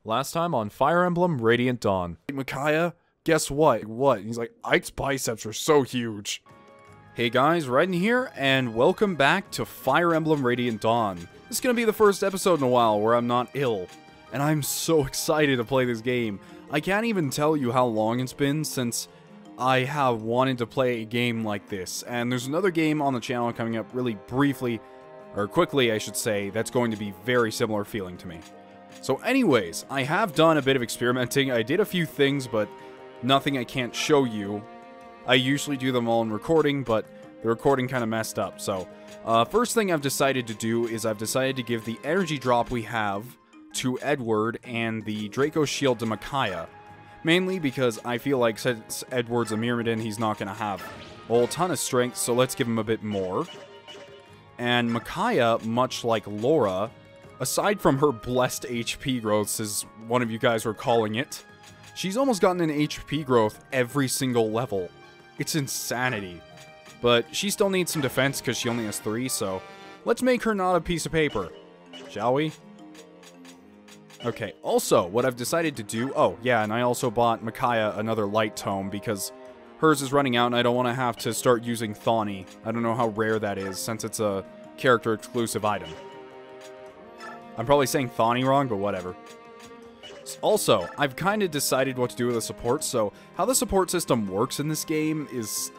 Last time on Fire Emblem Radiant Dawn. Micaiah, guess what? What? He's like, Ike's biceps are so huge. Hey guys, Raiden here, and welcome back to Fire Emblem Radiant Dawn. This is gonna be the first episode in a while where I'm not ill, and I'm so excited to play this game. I can't even tell you how long it's been since I have wanted to play a game like this, and there's another game on the channel coming up really briefly, or quickly I should say, that's going to be very similar feeling to me. So anyways, I have done a bit of experimenting. I did a few things, but nothing I can't show you. I usually do them all in recording, but the recording kind of messed up. So, first thing I've decided to do is I've decided to give the energy drop we have to Edward and the Draco Shield to Micaiah. Mainly because I feel like since Edward's a Myrmidon, he's not going to have a whole ton of strength, so let's give him a bit more. And Micaiah, much like Laura, aside from her blessed HP growths, as one of you guys were calling it, she's almost gotten an HP growth every single level. It's insanity. But she still needs some defense because she only has 3, so let's make her not a piece of paper, shall we? Okay, also, what I've decided to do... Oh, yeah, and I also bought Micaiah another light tome because hers is running out and I don't want to have to start using Thawny. I don't know how rare that is since it's a character-exclusive item. I'm probably saying Thawny wrong, but whatever. Also, I've kind of decided what to do with the support, so how the support system works in this game is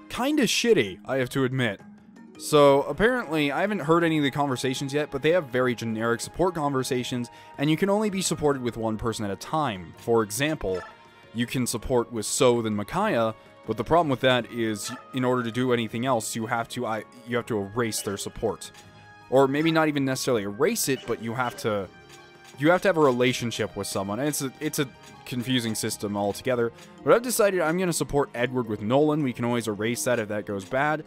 kind of shitty, I have to admit. So, apparently, I haven't heard any of the conversations yet, but they have very generic support conversations, and you can only be supported with one person at a time. For example, you can support with Soth and Micaiah, but the problem with that is, in order to do anything else, you have to erase their support. Or maybe not even necessarily erase it, but you have to have a relationship with someone. And it's a confusing system altogether. But I've decided I'm going to support Edward with Nolan. We can always erase that if that goes bad.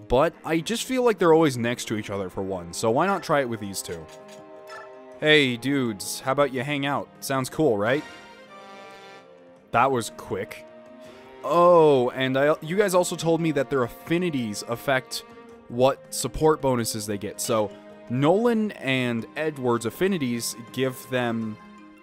But I just feel like they're always next to each other for one. So why not try it with these two? Hey, dudes. How about you hang out? Sounds cool, right? That was quick. Oh, and you guys also told me that their affinities affect what support bonuses they get. So Nolan and Edward's affinities give them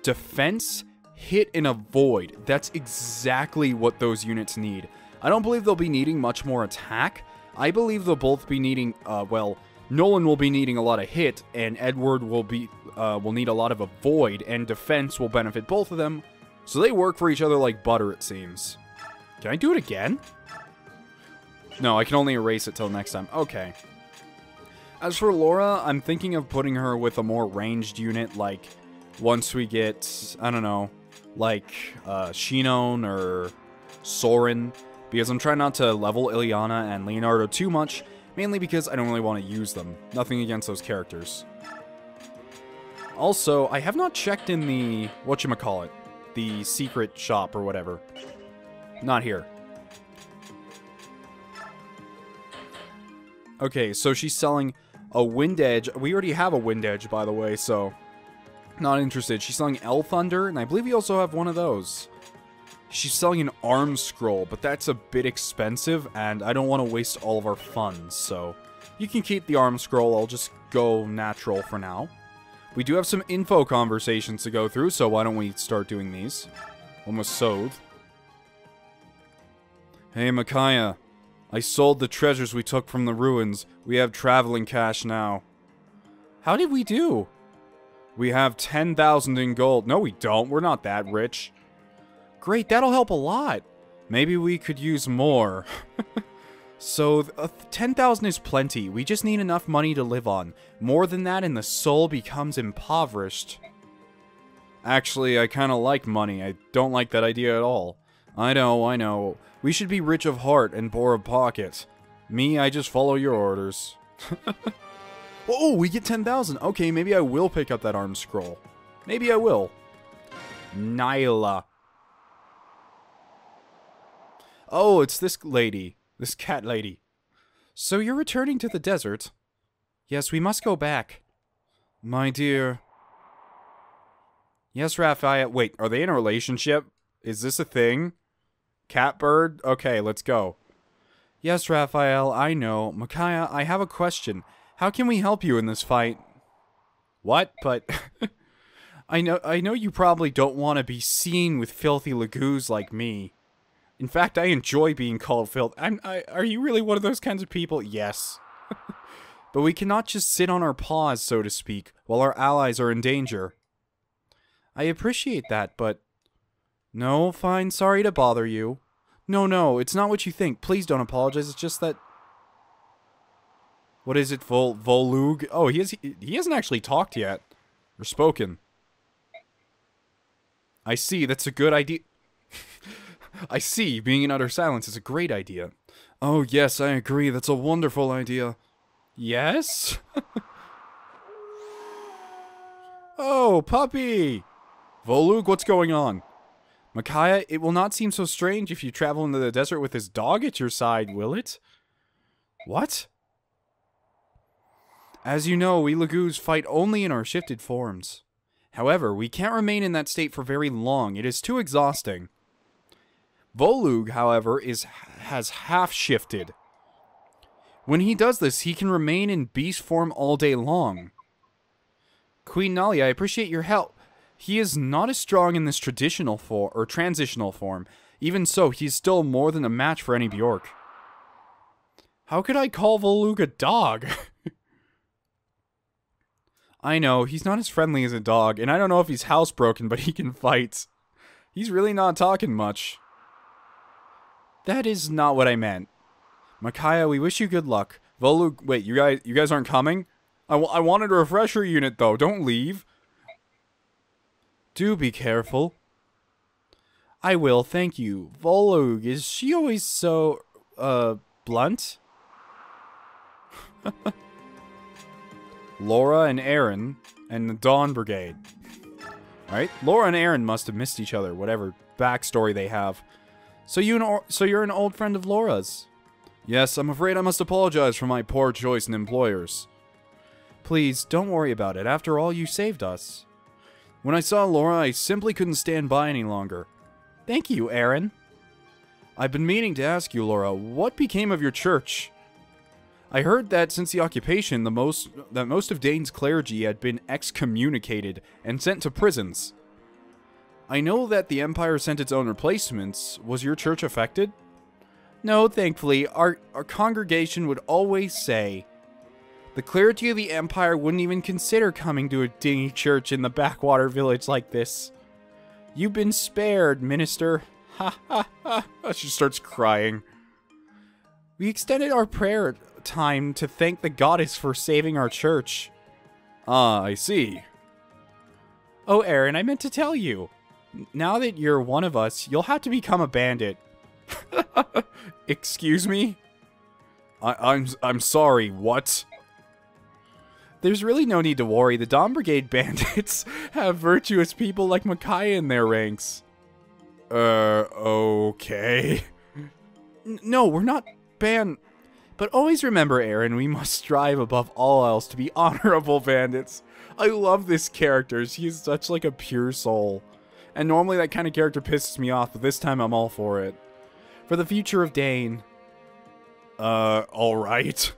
defense, hit, and avoid. That's exactly what those units need. I don't believe they'll be needing much more attack. I believe they'll both be needing, well, Nolan will be needing a lot of hit, and Edward will need a lot of avoid, and defense will benefit both of them. So they work for each other like butter, it seems. Can I do it again? No, I can only erase it till next time. Okay. As for Laura, I'm thinking of putting her with a more ranged unit, like, once we get, I don't know, like, Shinon or Soren, because I'm trying not to level Ileana and Leonardo too much, mainly because I don't really want to use them. Nothing against those characters. Also, I have not checked in the, whatchamacallit, the secret shop or whatever. Not here. Okay, so she's selling a Wind Edge. We already have a Wind Edge, by the way, so not interested. She's selling El Thunder, and I believe we also have one of those. She's selling an Arm Scroll, but that's a bit expensive, and I don't want to waste all of our funds, so you can keep the Arm Scroll. I'll just go natural for now. We do have some info conversations to go through, so why don't we start doing these? One with Soth. Hey, Micaiah. I sold the treasures we took from the ruins. We have traveling cash now. How did we do? We have 10,000 in gold. No, we don't. We're not that rich. Great, that'll help a lot. Maybe we could use more. So, 10,000 is plenty. We just need enough money to live on. More than that and the soul becomes impoverished. Actually, I kind of like money. I don't like that idea at all. I know. We should be rich of heart and poor of pocket. Me, I just follow your orders. Oh, we get 10,000. Okay, maybe I will pick up that Arm Scroll. Maybe I will. Nyla. Oh, it's this lady. This cat lady. So you're returning to the desert? Yes, we must go back. My dear. Yes, Raphael. Wait, are they in a relationship? Is this a thing? Catbird? Okay, let's go. Yes, Raphael, I know. Micaiah, I have a question. How can we help you in this fight? What? But... I know you probably don't want to be seen with filthy laguz like me. In fact, I enjoy being called filth. Are you really one of those kinds of people? Yes. But we cannot just sit on our paws, so to speak, while our allies are in danger. I appreciate that, but... No, fine, sorry to bother you. No, it's not what you think. Please don't apologize, it's just that... What is it, Volug? Oh, he hasn't actually talked yet. Or spoken. I see, that's a good idea. I see, being in utter silence is a great idea. Oh yes, I agree, that's a wonderful idea. Yes? Oh, puppy! Volug, what's going on? Micaiah, it will not seem so strange if you travel into the desert with his dog at your side, will it? What? As you know, we laguz fight only in our shifted forms. However, we can't remain in that state for very long. It is too exhausting. Volug, however, has half-shifted. When he does this, he can remain in beast form all day long. Queen Nali, I appreciate your help. He is not as strong in this transitional form. Even so, he's still more than a match for any beorc. How could I call Volug a dog? I know, he's not as friendly as a dog, and I don't know if he's housebroken, but he can fight. He's really not talking much. That is not what I meant. Micaiah, we wish you good luck. Volug, wait, you guys aren't coming? I wanted a refresher unit, though. Don't leave. Do be careful. I will, thank you. Volug, is she always so, blunt? Laura and Aaron and the Dawn Brigade. Alright, Laura and Aaron must have missed each other, whatever backstory they have. So you're an old friend of Laura's? Yes, I'm afraid I must apologize for my poor choice in employers. Please, don't worry about it. After all, you saved us. When I saw Laura, I simply couldn't stand by any longer. Thank you, Aaron. I've been meaning to ask you, Laura, what became of your church? I heard that since the occupation, most of Daein's clergy had been excommunicated and sent to prisons. I know that the Empire sent its own replacements. Was your church affected? No, thankfully. Our congregation would always say, the clergy of the Empire wouldn't even consider coming to a dingy church in the backwater village like this. You've been spared, minister. Ha ha ha. She starts crying. We extended our prayer time to thank the goddess for saving our church. Ah, I see. Oh, Aaron, I meant to tell you. Now that you're one of us, you'll have to become a bandit. Excuse me? I'm sorry, what? There's really no need to worry. The Dawn Brigade bandits have virtuous people like Micaiah in their ranks. Okay. No, we're not But always remember, Aaron, we must strive above all else to be honorable bandits. I love this character. He's such like a pure soul. And normally that kind of character pisses me off, but this time I'm all for it. For the future of Daein. Alright.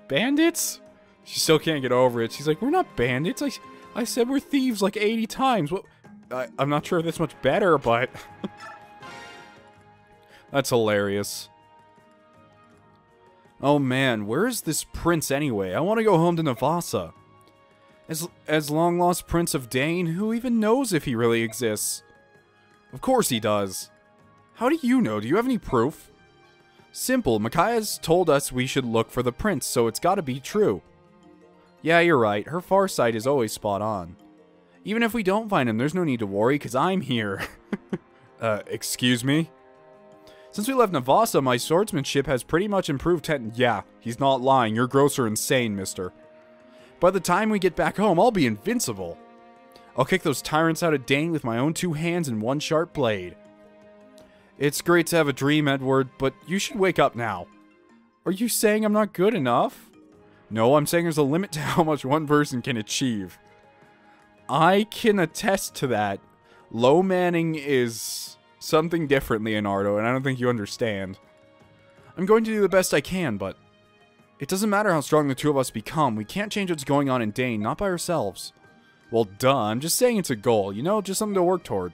Bandits? She still can't get over it. She's like, we're not bandits. I said we're thieves like 80 times. What? I'm not sure if that's much better, but... That's hilarious. Oh man, where is this prince anyway? I want to go home to Navasa. As long-lost prince of Daein, who even knows if he really exists? Of course he does. How do you know? Do you have any proof? Simple, Micaiah's told us we should look for the prince, so it's gotta be true. Yeah, you're right. Her farsight is always spot on. Even if we don't find him, there's no need to worry, because I'm here. Excuse me? Since we left Navasa, my swordsmanship has pretty much improved Yeah, he's not lying. You're gross or insane, mister. By the time we get back home, I'll be invincible. I'll kick those tyrants out of Daein with my own 2 hands and 1 sharp blade. It's great to have a dream, Edward, but you should wake up now. Are you saying I'm not good enough? No, I'm saying there's a limit to how much one person can achieve. I can attest to that. Low manning is something different, Leonardo, and I don't think you understand. I'm going to do the best I can, but it doesn't matter how strong the 2 of us become. We can't change what's going on in Daein, not by ourselves. Well, duh, I'm just saying it's a goal, you know, just something to work toward.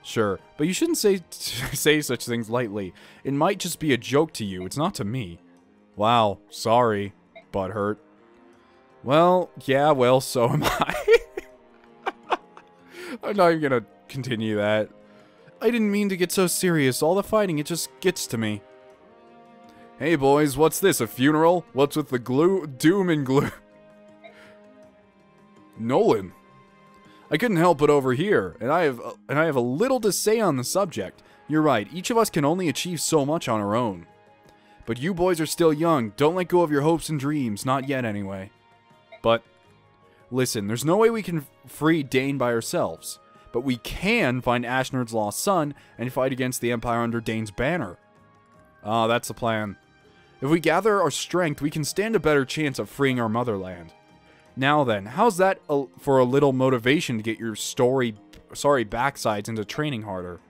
Sure, but you shouldn't say such things lightly. It might just be a joke to you, it's not to me. Wow, sorry, butthurt. Well, yeah, well, so am I. I'm not even gonna continue that. I didn't mean to get so serious. All the fighting, it just gets to me. Hey boys, what's this, a funeral? What's with the doom and gloom? Nolan. I couldn't help but overhear, and I have a little to say on the subject. You're right, each of us can only achieve so much on our own. But you boys are still young, don't let go of your hopes and dreams, not yet anyway. But, listen, there's no way we can free Daein by ourselves. But we can find Ashnard's lost son and fight against the Empire under Daein's banner. Ah, that's the plan. If we gather our strength, we can stand a better chance of freeing our motherland. Now then, how's that for a little motivation to get your sorry backsides into training harder?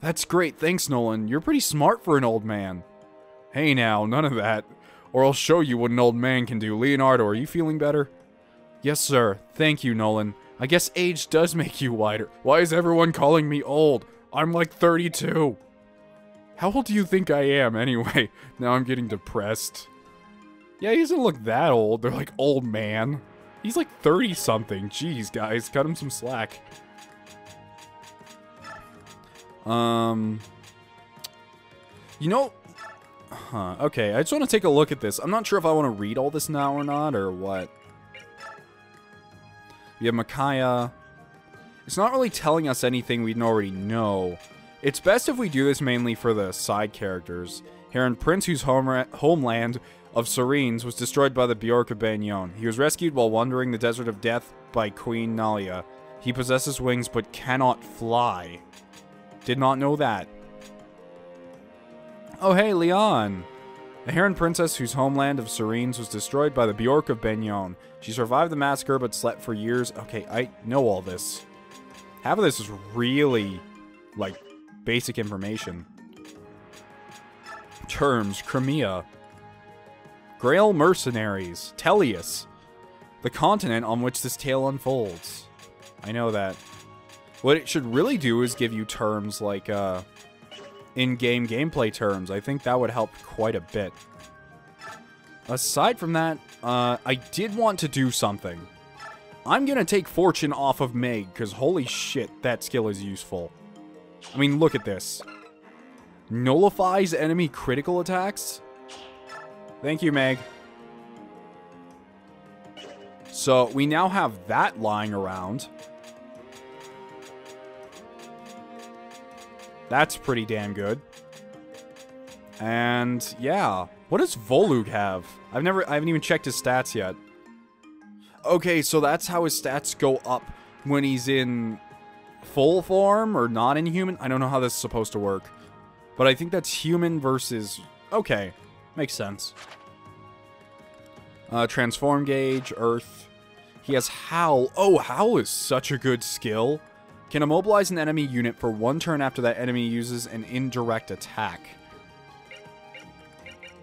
That's great, thanks Nolan. You're pretty smart for an old man. Hey now, none of that. Or I'll show you what an old man can do. Leonardo, are you feeling better? Yes, sir. Thank you, Nolan. I guess age does make you wiser. Why is everyone calling me old? I'm like 32. How old do you think I am, anyway? Now I'm getting depressed. Yeah, he doesn't look that old. They're like, old man. He's like 30-something. Jeez, guys, cut him some slack. You know... Huh, okay, I just want to take a look at this. I'm not sure if I want to read all this now or not, or what. We have Micaiah. It's not really telling us anything we didn't already know. It's best if we do this mainly for the side characters. Heron Prince, whose homeland of Serenes was destroyed by the beorc of Begnion. He was rescued while wandering the Desert of Death by Queen Nalia. He possesses wings but cannot fly. Did not know that. Oh hey, Leon! A Heron princess whose homeland of Serenes was destroyed by the beorc of Begnion. She survived the massacre but slept for years. Okay, I know all this. Half of this is really, like, basic information. Terms, Crimea. Grail mercenaries. Tellius. The continent on which this tale unfolds. I know that. What it should really do is give you terms like, in-game gameplay terms. I think that would help quite a bit. Aside from that, I did want to do something. I'm gonna take Fortune off of Meg, because holy shit, that skill is useful. I mean, look at this. Nullifies enemy critical attacks? Thank you, Meg. So, we now have that lying around. That's pretty damn good. And, yeah. What does Volug have? I haven't even checked his stats yet. Okay, so that's how his stats go up when he's in full form or not in human. I don't know how this is supposed to work. But I think that's human versus... Okay, makes sense. Transform gauge, earth. He has Howl. Oh, Howl is such a good skill. Can immobilize an enemy unit for 1 turn after that enemy uses an indirect attack.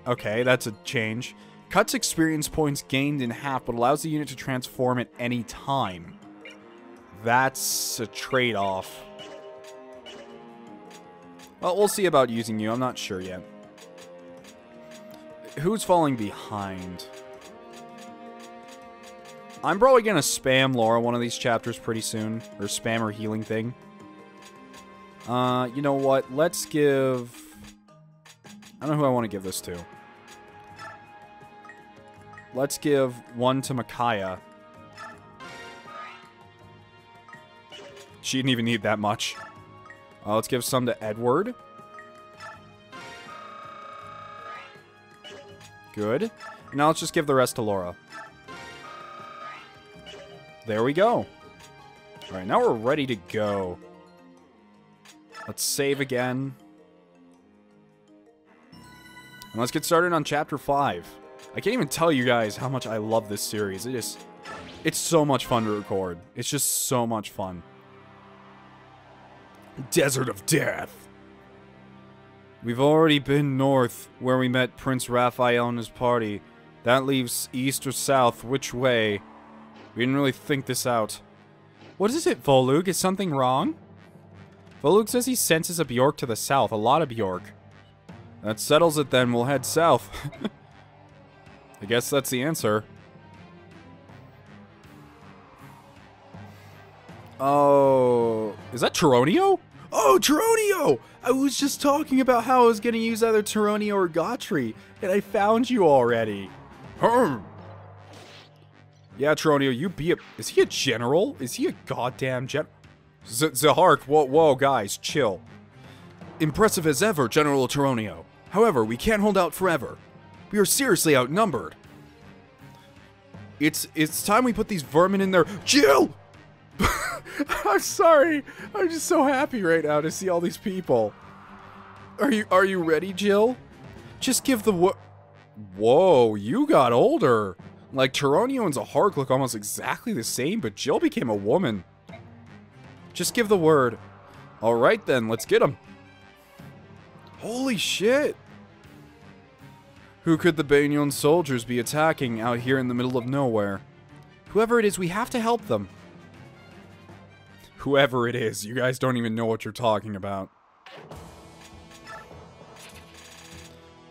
Okay, that's a change. Cuts experience points gained in half, but allows the unit to transform at any time. That's a trade-off. Well, we'll see about using you. I'm not sure yet. Who's falling behind? I'm probably going to spam Laura one of these chapters pretty soon. Or spam her healing thing. You know what? Let's give... I don't know who I want to give this to. Let's give one to Micaiah. She didn't even need that much. Let's give some to Edward. Good. Now let's just give the rest to Laura. There we go. Alright, now we're ready to go. Let's save again. And let's get started on Chapter 5. I can't even tell you guys how much I love this series. It's so much fun to record. It's just so much fun. Desert of Death. We've already been north, where we met Prince Raphael and his party. That leaves east or south. Which way? We didn't really think this out. What is it, Volug? Is something wrong? Volug says he senses a beorc to the south. A lot of beorc. That settles it then. We'll head south. I guess that's the answer. Oh... Is that Tyronio? Oh, Tyronio! I was just talking about how I was going to use either Tyronio or Gautry, and I found you already. Yeah, Tyronio, you be a... Is he a general? Is he a goddamn general? Zahark, whoa, guys, chill. Impressive as ever, General Tyronio. However, we can't hold out forever. We are seriously outnumbered. It's time we put these vermin in there. Jill! I'm sorry. I'm just so happy right now to see all these people. Are you ready, Jill? Just give the Whoa, you got older. Like, Tyronio and Zahark look almost exactly the same, but Jill became a woman. Just give the word. Alright then, let's get him. Holy shit. Who could the Begnion soldiers be attacking out here in the middle of nowhere? Whoever it is, we have to help them. Whoever it is, you guys don't even know what you're talking about.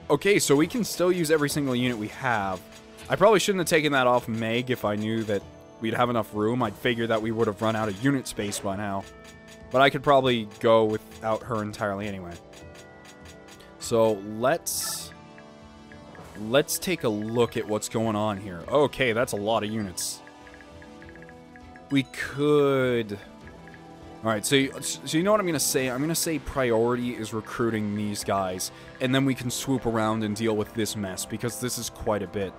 Okay, so we can still use every single unit we have. I probably shouldn't have taken that off Meg if I knew that we'd have enough room. I'd figure that we would have run out of unit space by now. But I could probably go without her entirely anyway. So let's take a look at what's going on here. Okay, that's a lot of units. We could... Alright, so you know what I'm going to say? I'm going to say priority is recruiting these guys, and then we can swoop around and deal with this mess, because this is quite a bit.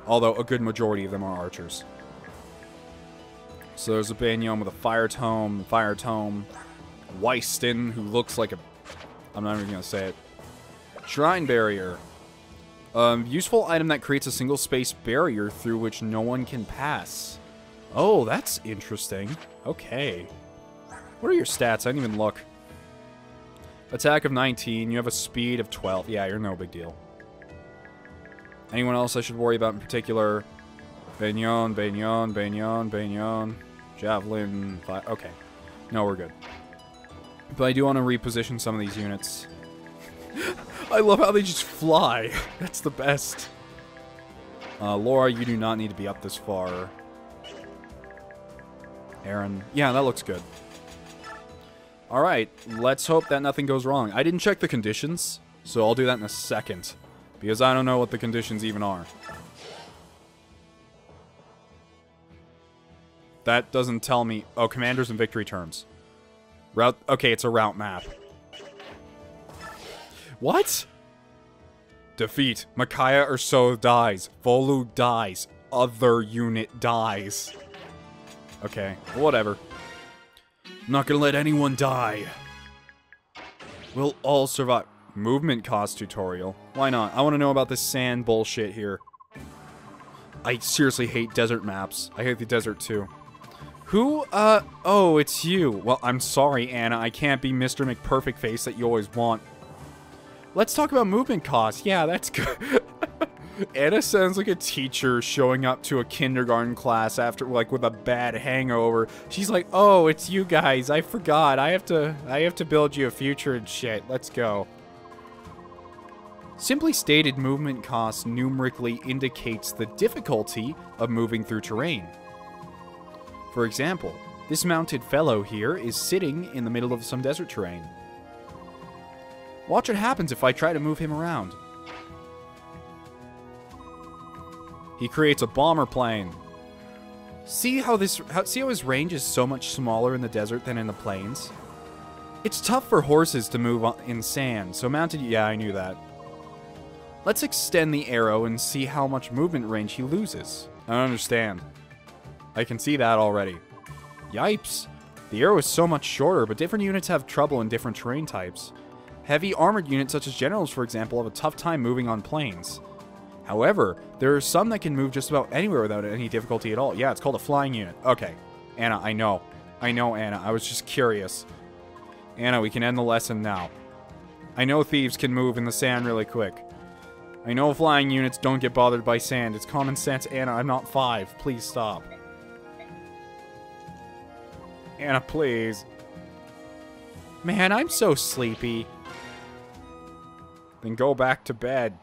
Although, a good majority of them are archers. So there's a Begnion with a fire tome, Weistin, who looks like a... I'm not even going to say it. Shrine barrier. Useful item that creates a single space barrier through which no one can pass. Oh, that's interesting. Okay. What are your stats? I didn't even look. Attack of 19. You have a speed of 12. Yeah, you're no big deal. Anyone else I should worry about in particular? Begnion. Javelin. Okay. No, we're good. But I do want to reposition some of these units. I love how they just fly. That's the best. Laura, you do not need to be up this far. Aaron. Yeah, that looks good. Alright, let's hope that nothing goes wrong. I didn't check the conditions, so I'll do that in a second. Because I don't know what the conditions even are. That doesn't tell me... Oh, commanders and victory terms. Route... Okay, it's a route map. What? Defeat. Micaiah or so dies. Volug dies. Other unit dies. Okay, whatever. I'm not gonna let anyone die. We'll all survive. Movement cost tutorial. Why not? I want to know about this sand bullshit here. I seriously hate desert maps. I hate the desert too. Who, oh, it's you. Well, I'm sorry, Anna. I can't be Mr. McPerfectface that you always want. Let's talk about movement costs. Yeah, that's good. Anna sounds like a teacher showing up to a kindergarten class after, like, with a bad hangover. She's like, oh, it's you guys. I forgot. I have to build you a future and shit. Let's go. Simply stated, movement cost numerically indicates the difficulty of moving through terrain. For example, this mounted fellow here is sitting in the middle of some desert terrain. Watch what happens if I try to move him around. He creates a bomber plane. See how his range is so much smaller in the desert than in the plains? It's tough for horses to move in sand, so mounted... Yeah, I knew that. Let's extend the arrow and see how much movement range he loses. I don't understand. I can see that already. Yipes. The arrow is so much shorter, but different units have trouble in different terrain types. Heavy armored units such as generals, for example, have a tough time moving on plains. However, there are some that can move just about anywhere without any difficulty at all. Yeah, it's called a flying unit. Okay. Anna, I know. I know, Anna. I was just curious. Anna, we can end the lesson now. I know thieves can move in the sand really quick. I know flying units don't get bothered by sand. It's common sense, Anna. I'm not 5. Please stop. Hannah, please. Man, I'm so sleepy. Then go back to bed.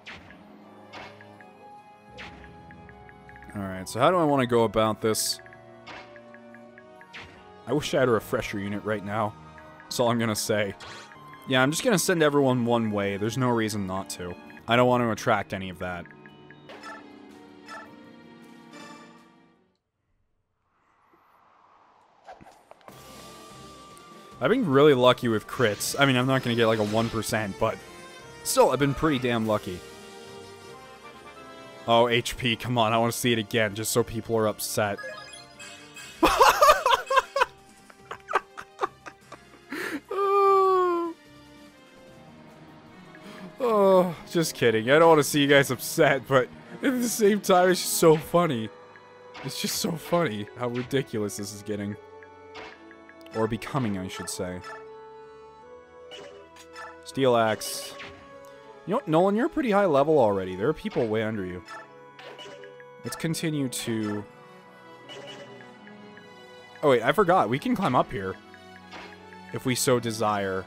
Alright, so how do I want to go about this? I wish I had a refresher unit right now. That's all I'm gonna say. Yeah, I'm just gonna send everyone one way. There's no reason not to. I don't want to attract any of that. I've been really lucky with crits. I mean, I'm not gonna get like a 1%, but still, I've been pretty damn lucky. Oh, HP, come on, I want to see it again, just so people are upset. Oh, just kidding. I don't want to see you guys upset, but at the same time, it's just so funny. It's just so funny how ridiculous this is getting. Or becoming, I should say. Steel Axe. You know what, Nolan, you're a pretty high level already. There are people way under you. Let's continue to... Oh wait, I forgot. We can climb up here. If we so desire.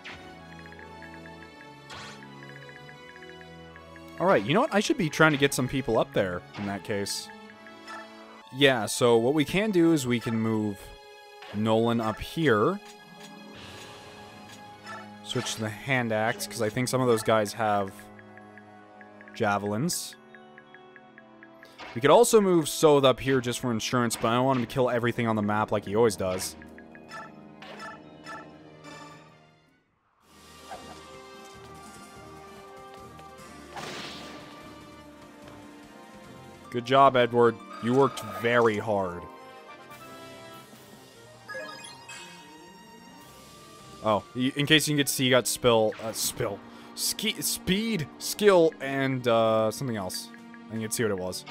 Alright, you know what? I should be trying to get some people up there, in that case. Yeah, so what we can do is we can move Nolan up here. Switch to the hand axe, because I think some of those guys have javelins. We could also move Soth up here just for insurance, but I don't want him to kill everything on the map like he always does. Good job, Edward. You worked very hard. Oh, in case you can get to see, you got speed, skill, and something else. I think you'd see what it was.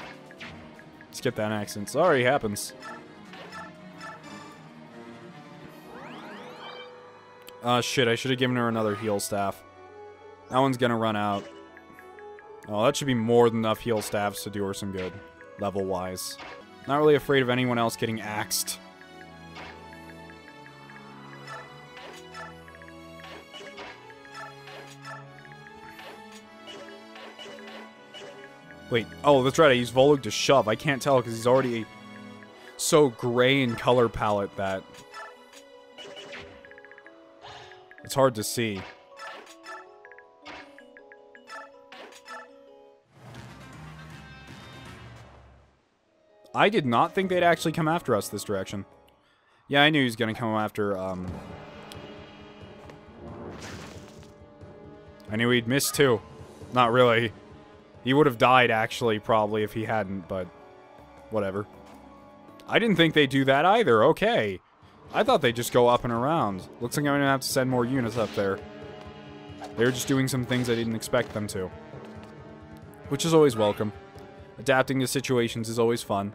Skip that accent. Sorry, happens. Shit, I should have given her another heal staff. That one's gonna run out. Oh, that should be more than enough heal staffs to do her some good, level-wise. Not really afraid of anyone else getting axed. Wait, oh, that's right, I used Volug to shove. I can't tell because he's already so gray in color palette that it's hard to see. I did not think they'd actually come after us this direction. Yeah, I knew he was gonna come after, I knew he'd miss too. Not really. He would have died, actually, probably, if he hadn't, but whatever. I didn't think they'd do that either, okay. I thought they'd just go up and around. Looks like I'm gonna have to send more units up there. They're just doing some things I didn't expect them to. Which is always welcome. Adapting to situations is always fun.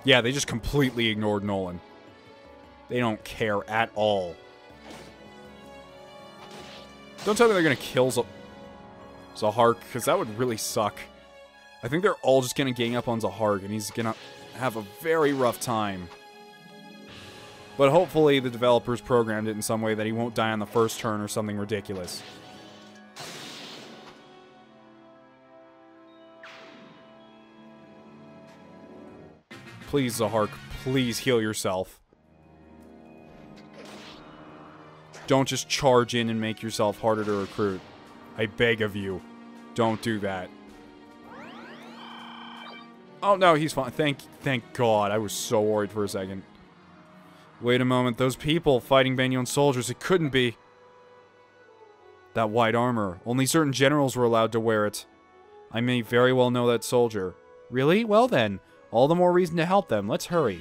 Yeah, they just completely ignored Nolan. They don't care at all. Don't tell me they're gonna kill Zahark, because that would really suck. I think they're all just gonna gang up on Zahark, and he's gonna have a very rough time. But hopefully the developers programmed it in some way that he won't die on the first turn or something ridiculous. Please, Zahark, please heal yourself. Don't just charge in and make yourself harder to recruit. I beg of you. Don't do that. Oh, no, he's fine. Thank God. I was so worried for a second. Wait a moment. Those people fighting Begnion soldiers, it couldn't be. That white armor. Only certain generals were allowed to wear it. I may very well know that soldier. Really? Well then. All the more reason to help them. Let's hurry.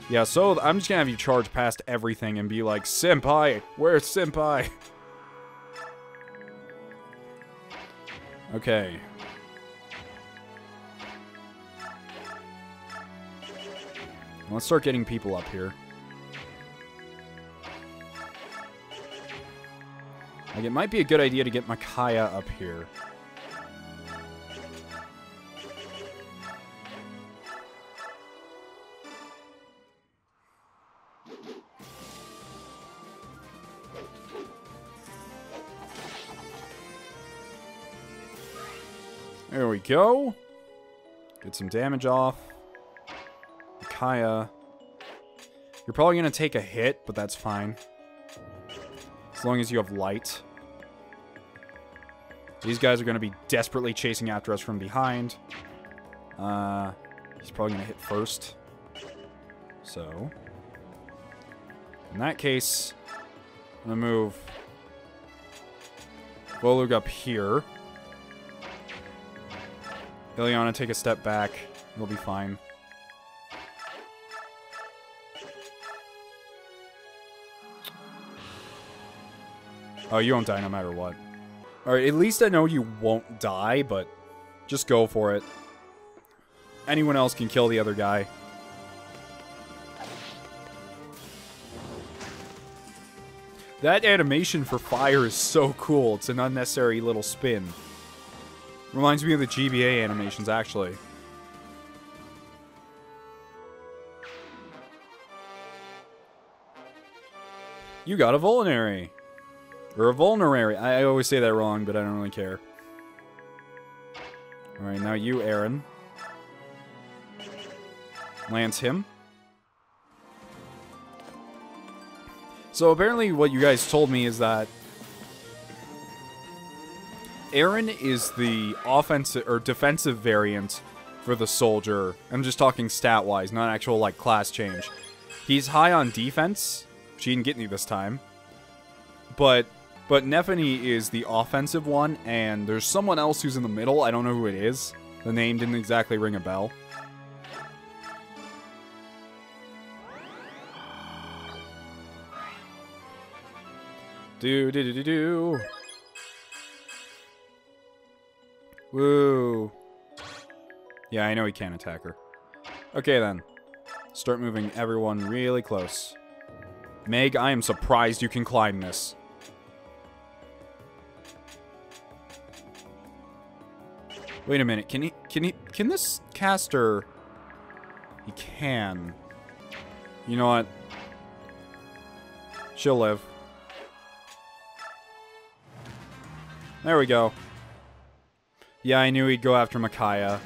Yeah, so I'm just gonna have you charge past everything and be like, Senpai! Where's Senpai? Okay. Let's start getting people up here. Like, it might be a good idea to get Micaiah up here. There we go. Get some damage off. Micaiah. You're probably going to take a hit, but that's fine. As long as you have light. These guys are going to be desperately chasing after us from behind. He's probably going to hit first. So, in that case, I'm going to move Volug up here. Ileana, take a step back. You'll be fine. Oh, you won't die no matter what. Alright, at least I know you won't die, but just go for it. Anyone else can kill the other guy. That animation for fire is so cool. It's an unnecessary little spin. Reminds me of the GBA animations, actually. You got a vulnerary. Or a vulnerary. I always say that wrong, but I don't really care. Alright, now you, Aaron. Lance him. So apparently what you guys told me is that Aaron is the offensive or defensive variant for the soldier. I'm just talking stat-wise, not actual like class change. He's high on defense. She didn't get any this time. But Nephany is the offensive one, and there's someone else who's in the middle. I don't know who it is. The name didn't exactly ring a bell. Do. Woo. Yeah, I know he can't attack her. Okay, then. Start moving everyone really close. Meg, I am surprised you can climb this. Wait a minute, can this caster... He can. You know what? She'll live. There we go. Yeah, I knew he'd go after Micaiah.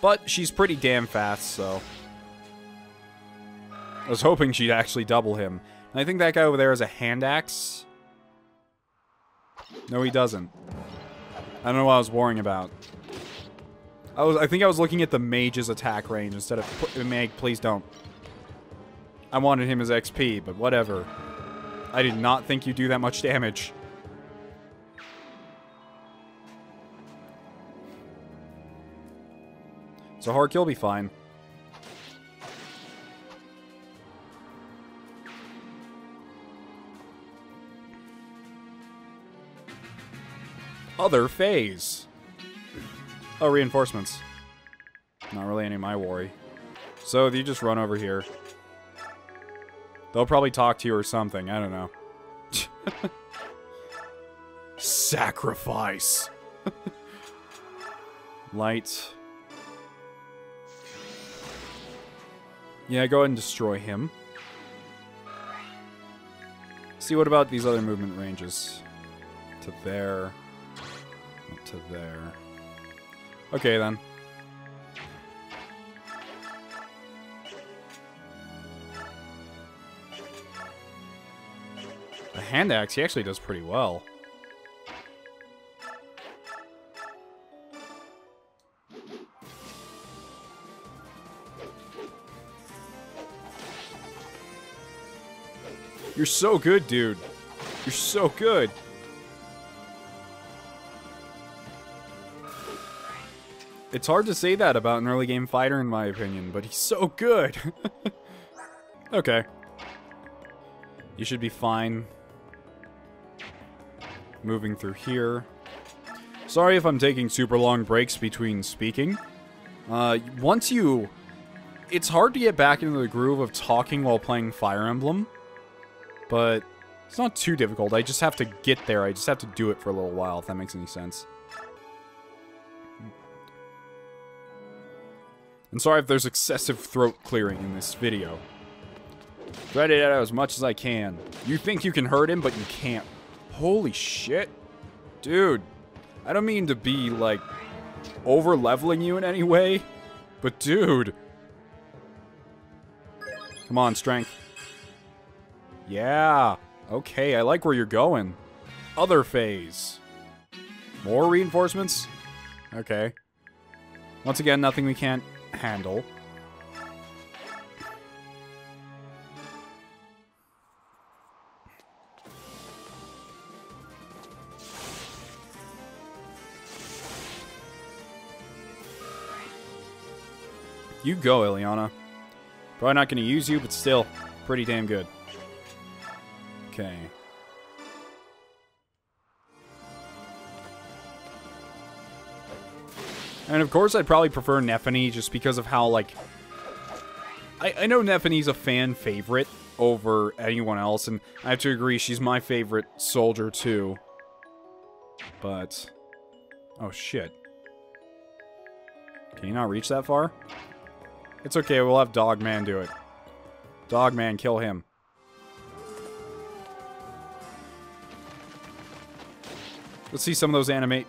But she's pretty damn fast, so... I was hoping she'd actually double him. And I think that guy over there has a hand axe. No, he doesn't. I don't know what I was worrying about. I think I was looking at the mage's attack range instead of... Meg, please don't. I wanted him as XP, but whatever. I did not think you'd do that much damage. So hard kill will be fine. Other phase. Oh, reinforcements. Not really any of my worry. So you just run over here. They'll probably talk to you or something. I don't know. Sacrifice. Light. Yeah, go ahead and destroy him. See, what about these other movement ranges? To there. Up to there. Okay, then. The hand axe, he actually does pretty well. You're so good, dude. You're so good. It's hard to say that about an early game fighter, in my opinion, but he's so good. Okay. You should be fine. Moving through here. Sorry if I'm taking super long breaks between speaking. Once you... It's hard to get back into the groove of talking while playing Fire Emblem. But it's not too difficult. I just have to get there. I just have to do it for a little while, if that makes any sense. And sorry if there's excessive throat clearing in this video. Try to get out as much as I can. You think you can hurt him, but you can't. Holy shit. Dude. I don't mean to be, like, over-leveling you in any way. But dude. Come on, strength. Yeah. Okay, I like where you're going. Other phase. More reinforcements? Okay. Once again, nothing we can't handle. You go, Ileana. Probably not going to use you, but still, pretty damn good. Okay. And of course, I'd probably prefer Nephany just because of how, like... I know Nephany's a fan favorite over anyone else, and I have to agree, she's my favorite soldier too. But... oh, shit. Can you not reach that far? It's okay, we'll have Dogman do it. Dogman, kill him. Let's see some of those animate.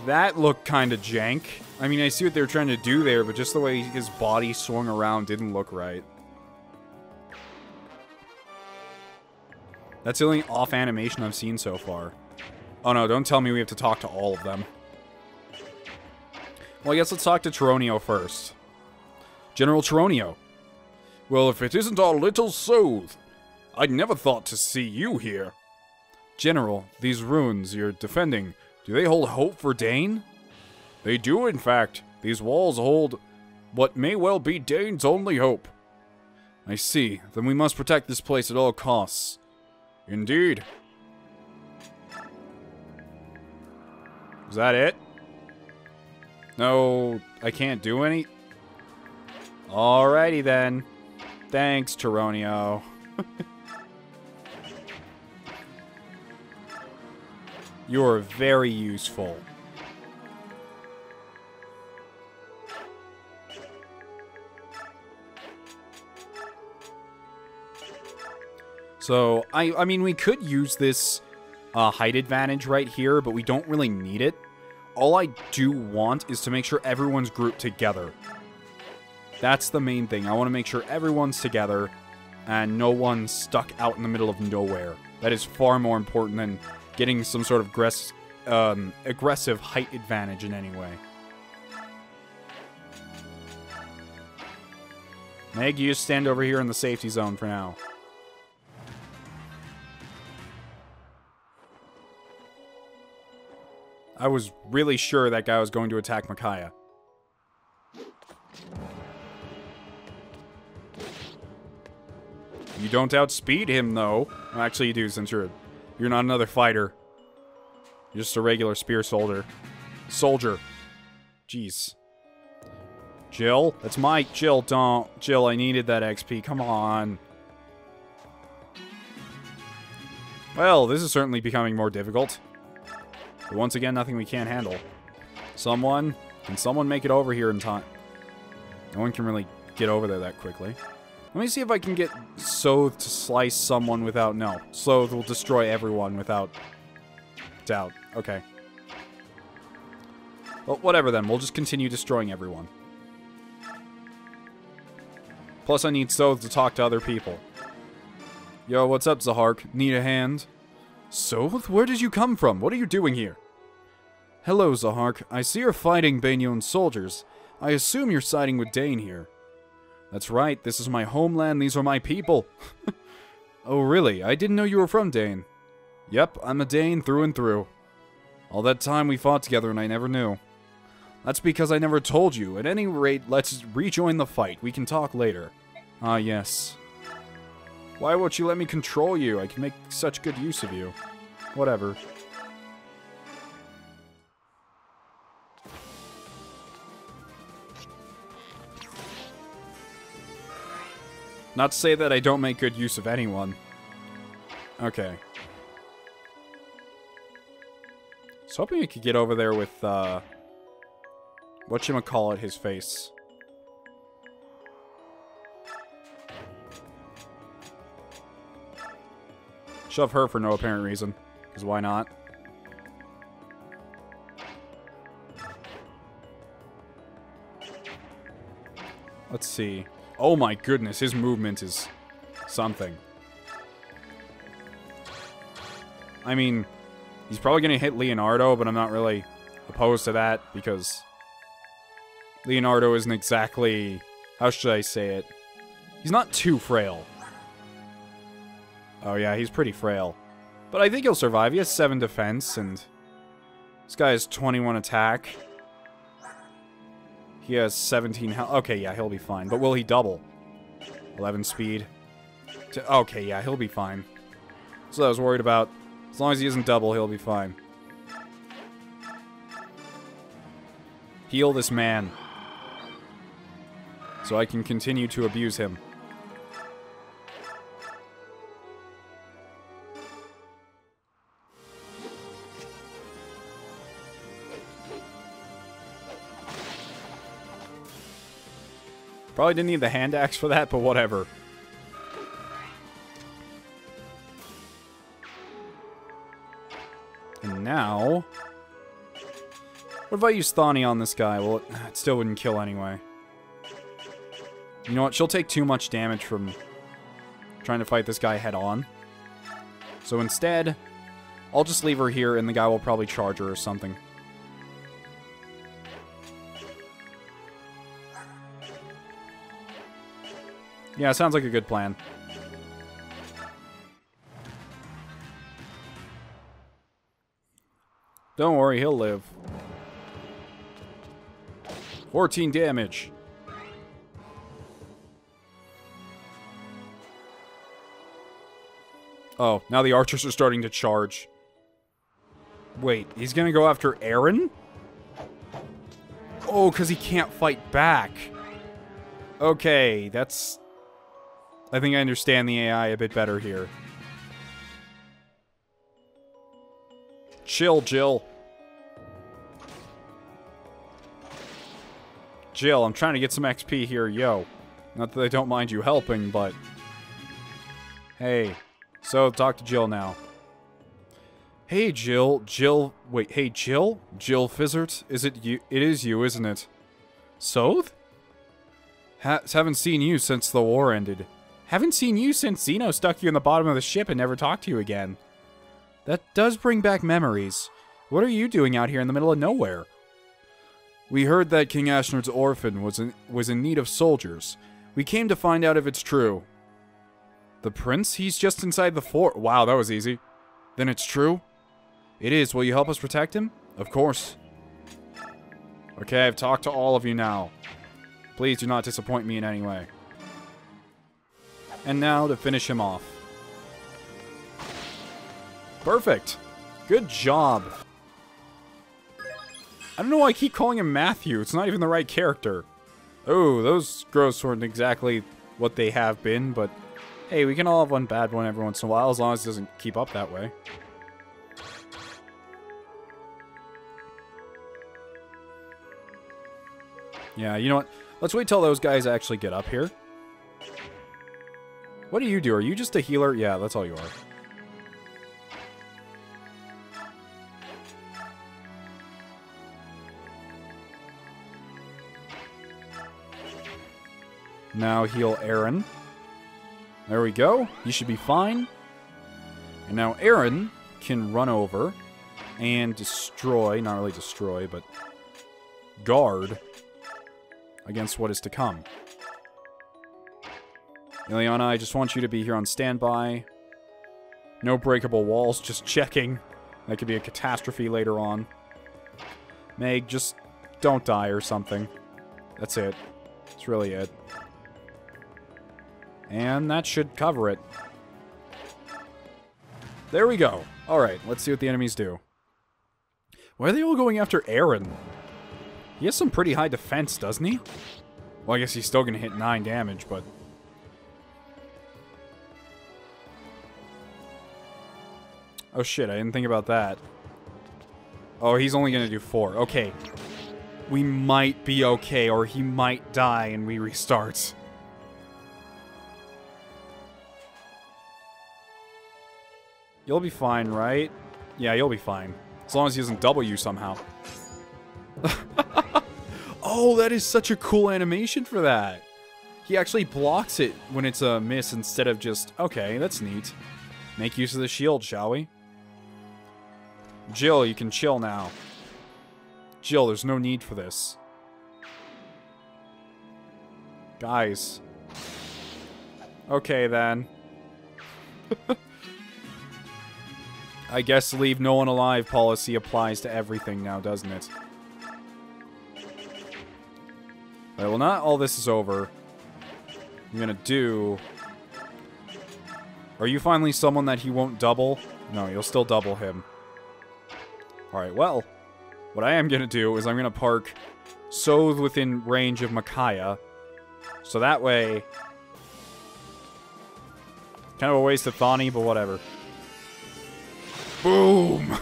That looked kind of jank. I mean, I see what they were trying to do there, but just the way his body swung around didn't look right. That's the only off animation I've seen so far. Oh no, don't tell me we have to talk to all of them. Well, I guess let's talk to Chironio first. General Chironio. Well, if it isn't our little Soth, I'd never thought to see you here. General, these ruins you're defending, do they hold hope for Daein? They do, in fact. These walls hold what may well be Daein's only hope. I see. Then we must protect this place at all costs. Indeed. Is that it? No, I can't do any? Alrighty then. Thanks, Chironio. You're very useful. So, I mean, we could use this height advantage right here, but we don't really need it. All I do want is to make sure everyone's grouped together. That's the main thing. I want to make sure everyone's together and no one's stuck out in the middle of nowhere. That is far more important than getting some sort of aggressive height advantage in any way. Meg, you just stand over here in the safety zone for now. I was really sure that guy was going to attack Micaiah. You don't outspeed him, though. Well, actually, you do, since you're not another fighter. You're just a regular spear soldier. Jeez. Jill? That's my... Jill, don't. Jill, I needed that XP. Come on. Well, this is certainly becoming more difficult. But once again, nothing we can't handle. Can someone make it over here in time? No one can really get over there that quickly. Let me see if I can get Soth to slice someone without... No. Soth will destroy everyone without doubt. Okay. Well, whatever then. We'll just continue destroying everyone. Plus, I need Soth to talk to other people. Yo, what's up, Zahark? Need a hand? Soth? Where did you come from? What are you doing here? Hello, Zahark. I see you're fighting Begnion's soldiers. I assume you're siding with Daein here. That's right. This is my homeland. These are my people. Oh, really? I didn't know you were from Daein. Yep, I'm a Daein through and through. All that time we fought together and I never knew. That's because I never told you. At any rate, let's rejoin the fight. We can talk later. Ah, yes. Why won't you let me control you? I can make such good use of you. Whatever. Not to say that I don't make good use of anyone. Okay. I was hoping I could get over there with, whatchamacallit, his face. Shove her for no apparent reason. Because why not? Let's see. Oh my goodness, his movement is something. I mean, he's probably going to hit Leonardo, but I'm not really opposed to that because Leonardo isn't exactly... How should I say it? He's not too frail. Oh yeah, he's pretty frail. But I think he'll survive. He has 7 defense, and this guy has 21 attack. He has 17 health. Okay, yeah, he'll be fine. But will he double? 11 speed. Okay, yeah, he'll be fine. That's what I was worried about. As long as he doesn't double, he'll be fine. Heal this man, so I can continue to abuse him. Probably didn't need the hand axe for that, but whatever. And now... What if I use Thani on this guy? Well, it still wouldn't kill anyway. You know what? She'll take too much damage from trying to fight this guy head on. So instead, I'll just leave her here and the guy will probably charge her or something. Yeah, sounds like a good plan. Don't worry, he'll live. 14 damage. Oh, now the archers are starting to charge. Wait, he's gonna go after Aaron? Oh, because he can't fight back. Okay, that's... I think I understand the AI a bit better here. Chill, Jill. Jill, I'm trying to get some XP here, yo. Not that I don't mind you helping, but... Hey. So, talk to Jill now. Hey, Jill. Jill... Wait, hey, Jill? Jill Fizzert? Is it you? It is you, isn't it? Soth? Haven't seen you since the war ended. Haven't seen you since Xeno stuck you in the bottom of the ship and never talked to you again. That does bring back memories. What are you doing out here in the middle of nowhere? We heard that King Ashnard's orphan was in need of soldiers. We came to find out if it's true. The prince? He's just inside the fort. Wow, that was easy. Then it's true? It is. Will you help us protect him? Of course. Okay, I've talked to all of you now. Please do not disappoint me in any way. And now to finish him off. Perfect. Good job. I don't know why I keep calling him Matthew. It's not even the right character. Oh, those growths weren't exactly what they have been, but hey, we can all have one bad one every once in a while, as long as it doesn't keep up that way. Yeah, you know what? Let's wait till those guys actually get up here. What do you do? Are you just a healer? Yeah, that's all you are. Now heal Aaron. There we go. He should be fine. And now Aaron can run over and destroy, not really destroy, but guard against what is to come. Ileana, I just want you to be here on standby. No breakable walls, just checking. That could be a catastrophe later on. Meg, just don't die or something. That's it. That's really it. And that should cover it. There we go. Alright, let's see what the enemies do. Why are they all going after Aaron? He has some pretty high defense, doesn't he? Well, I guess he's still going to hit 9 damage, but... Oh shit, I didn't think about that. Oh, he's only going to do 4. Okay. We might be okay, or he might die and we restart. You'll be fine, right? Yeah, you'll be fine. As long as he doesn't double you somehow. Oh, that is such a cool animation for that. He actually blocks it when it's a miss instead of just, okay, that's neat. Make use of the shield, shall we? Jill, you can chill now. Jill, there's no need for this. Guys. Okay, then. I guess leave no one alive policy applies to everything now, doesn't it? Alright, well, not all this is over. I'm gonna do... Are you finally someone that he won't double? No, you'll still double him. Alright, well, what I am gonna do is I'm gonna park so within range of Micaiah. So that way... Kind of a waste of Thani, but whatever. Boom!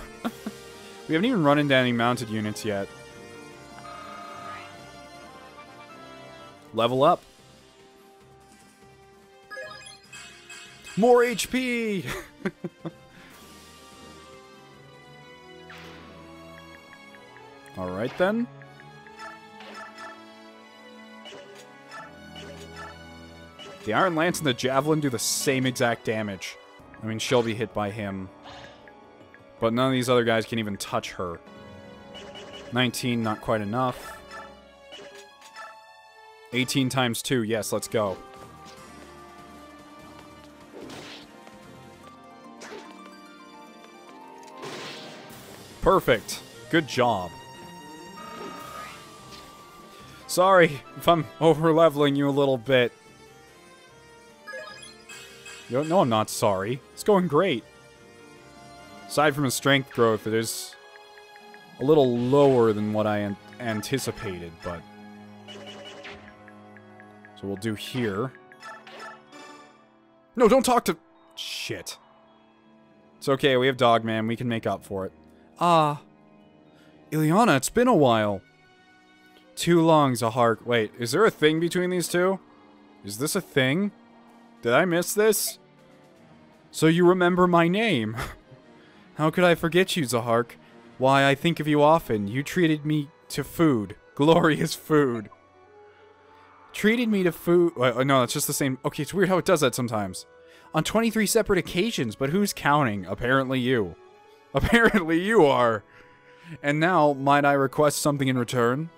We haven't even run into any mounted units yet. Level up. More HP! Alright then. The Iron Lance and the Javelin do the same exact damage. I mean, she'll be hit by him. But none of these other guys can even touch her. 19, not quite enough. 18 times 2, yes, let's go. Perfect. Good job. Sorry if I'm over-leveling you a little bit. No, I'm not sorry. It's going great. Aside from his strength growth, it is a little lower than what I anticipated, but... So we'll do here. No, don't talk to... Shit. It's okay, we have Dogman. We can make up for it. Ah. Ileana, it's been a while. Too long, Zahark. Wait, is there a thing between these two? Is this a thing? Did I miss this? So you remember my name. How could I forget you, Zahark? Why, I think of you often. You treated me to food. Glorious food. Treated me to food... Wait, no, it's just the same... Okay, it's weird how it does that sometimes. On 23 separate occasions, but who's counting? Apparently you. Apparently you are. And now, might I request something in return?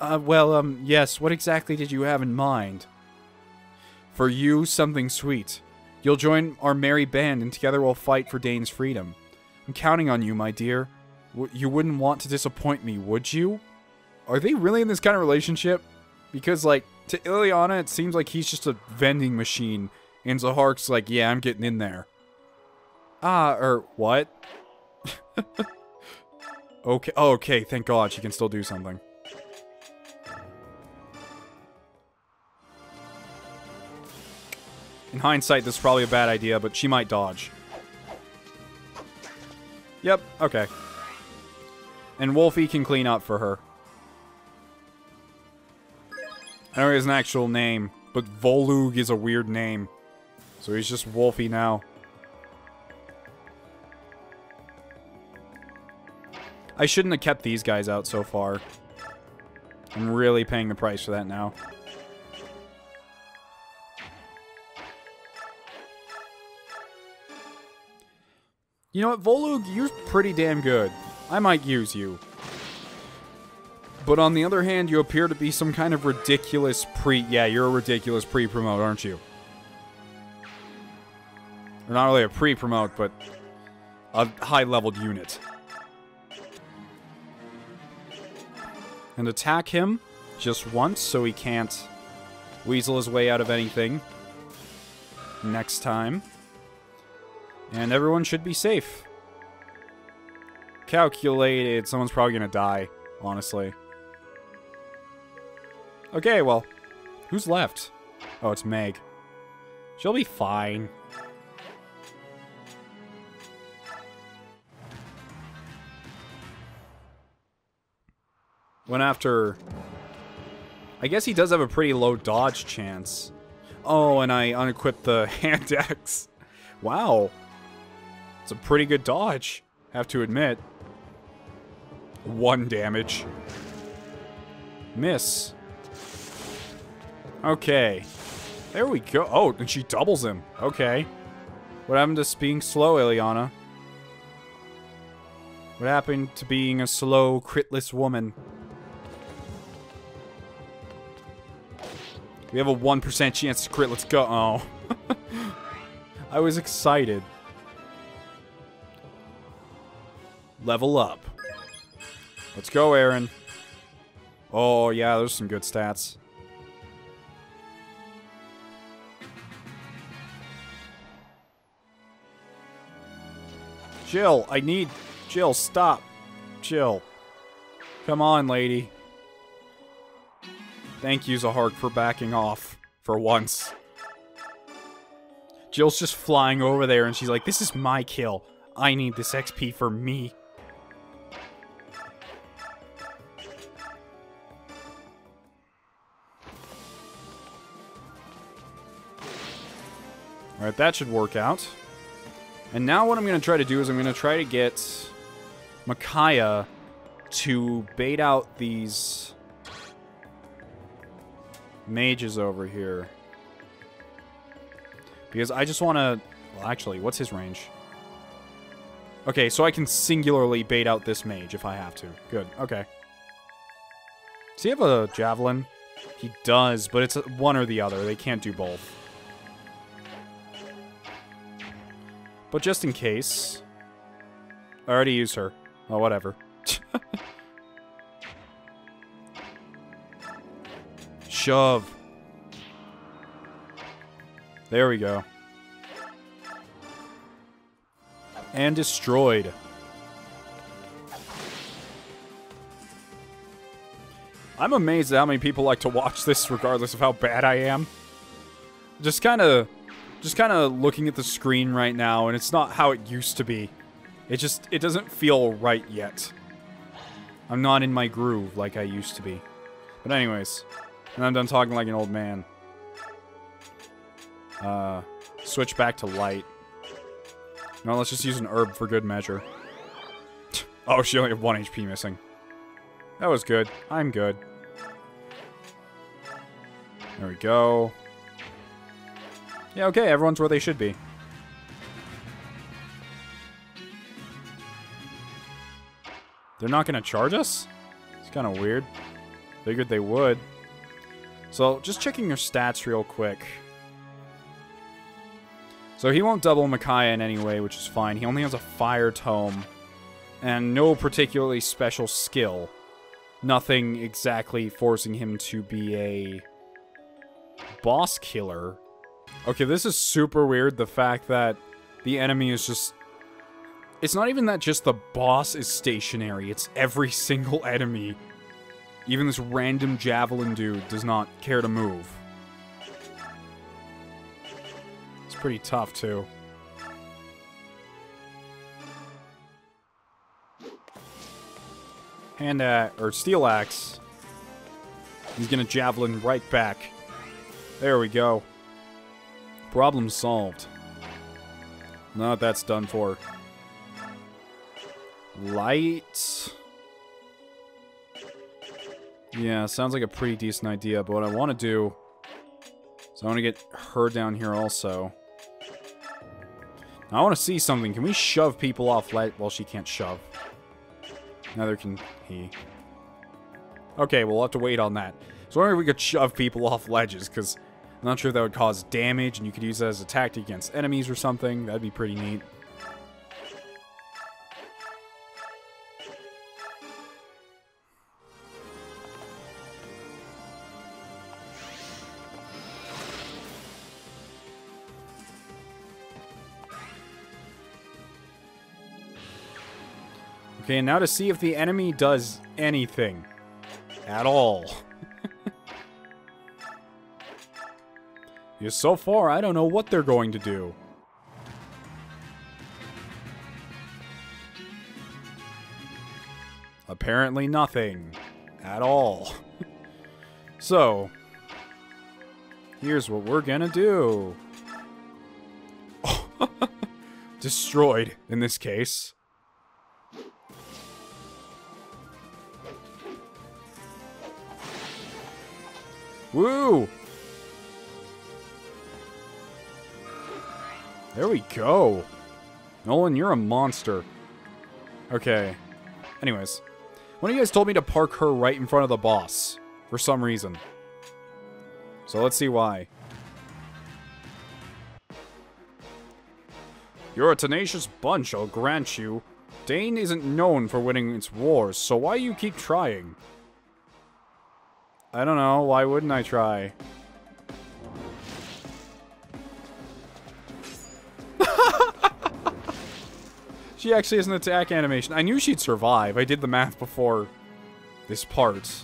Yes, what exactly did you have in mind? For you, something sweet. You'll join our merry band, and together we'll fight for Dane's freedom. I'm counting on you, my dear. You wouldn't want to disappoint me, would you? Are they really in this kind of relationship? Because, like, to Ileana, it seems like he's just a vending machine, and Zahark's like, yeah, I'm getting in there. What? Okay, oh, okay, thank God, she can still do something. In hindsight, this is probably a bad idea, but she might dodge. Yep, okay. And Wolfie can clean up for her. I know he has an actual name, but Volug is a weird name. So he's just Wolfie now. I shouldn't have kept these guys out so far. I'm really paying the price for that now. You know what, Volug, you're pretty damn good. I might use you. But on the other hand, you appear to be some kind of ridiculous Yeah, you're a ridiculous pre-promote, aren't you? Or not really a pre-promote, but a high-leveled unit. And attack him just once so he can't weasel his way out of anything next time. And everyone should be safe. Calculated. Someone's probably gonna die, honestly. Okay, well, who's left? Oh, it's Meg. She'll be fine. Went after... I guess he does have a pretty low dodge chance. Oh, and I unequipped the hand axe. Wow. It's a pretty good dodge, have to admit. 1 damage. Miss. Okay. There we go. Oh, and she doubles him. Okay. What happened to being slow, Ileana? What happened to being a slow, critless woman? We have a 1% chance to crit. Let's go. Oh. I was excited. Level up. Let's go, Aaron. Oh, yeah, those are some good stats. Jill, I need... Jill, stop. Jill. Come on, lady. Thank you, Zahark, for backing off. For once. Jill's just flying over there, and she's like, this is my kill. I need this XP for me. Alright, that should work out. And now what I'm going to try to do is I'm going to try to get Micaiah to bait out these mages over here. Because I just want to... Well, actually, what's his range? Okay, so I can singularly bait out this mage if I have to. Good, okay. Does he have a javelin? He does, but it's one or the other. They can't do both. But just in case... I already used her. Oh, whatever. Shove. There we go. And destroyed. I'm amazed at how many people like to watch this regardless of how bad I am. Just kind of looking at the screen right now, and it's not how it used to be. It doesn't feel right yet. I'm not in my groove like I used to be. But anyways, and I'm done talking like an old man. Switch back to light. No, let's just use an herb for good measure. Oh, she only had 1 HP missing. That was good. I'm good. There we go. Yeah, okay, everyone's where they should be. They're not gonna charge us? It's kind of weird. Figured they would. So, just checking your stats real quick. So he won't double Micaiah in any way, which is fine. He only has a fire tome. And no particularly special skill. Nothing exactly forcing him to be a boss killer. Okay, this is super weird, the fact that the enemy is just... It's not even that just the boss is stationary, it's every single enemy. Even this random javelin dude does not care to move. It's pretty tough, too. Or steel axe. He's gonna javelin right back. There we go. Problem solved. Now that's done for. Light. Yeah, sounds like a pretty decent idea, but what I want to do is I want to get her down here also. Now I want to see something. Can we shove people off ledge? Well, she can't shove. Neither can he. Okay, we'll have to wait on that. So I wonder if we could shove people off ledges, because I'm not sure if that would cause damage, and you could use that as a tactic against enemies or something. That'd be pretty neat. Okay, and now to see if the enemy does anything. At all. Because so far, I don't know what they're going to do. Apparently nothing. At all. So, here's what we're gonna do. Destroyed, in this case. Woo! There we go. Nolan, you're a monster. Okay. Anyways. One of you guys told me to park her right in front of the boss. For some reason. So let's see why. You're a tenacious bunch, I'll grant you. Daein isn't known for winning its wars, so why you keep trying? I don't know, why wouldn't I try? She actually has an attack animation. I knew she'd survive. I did the math before this part.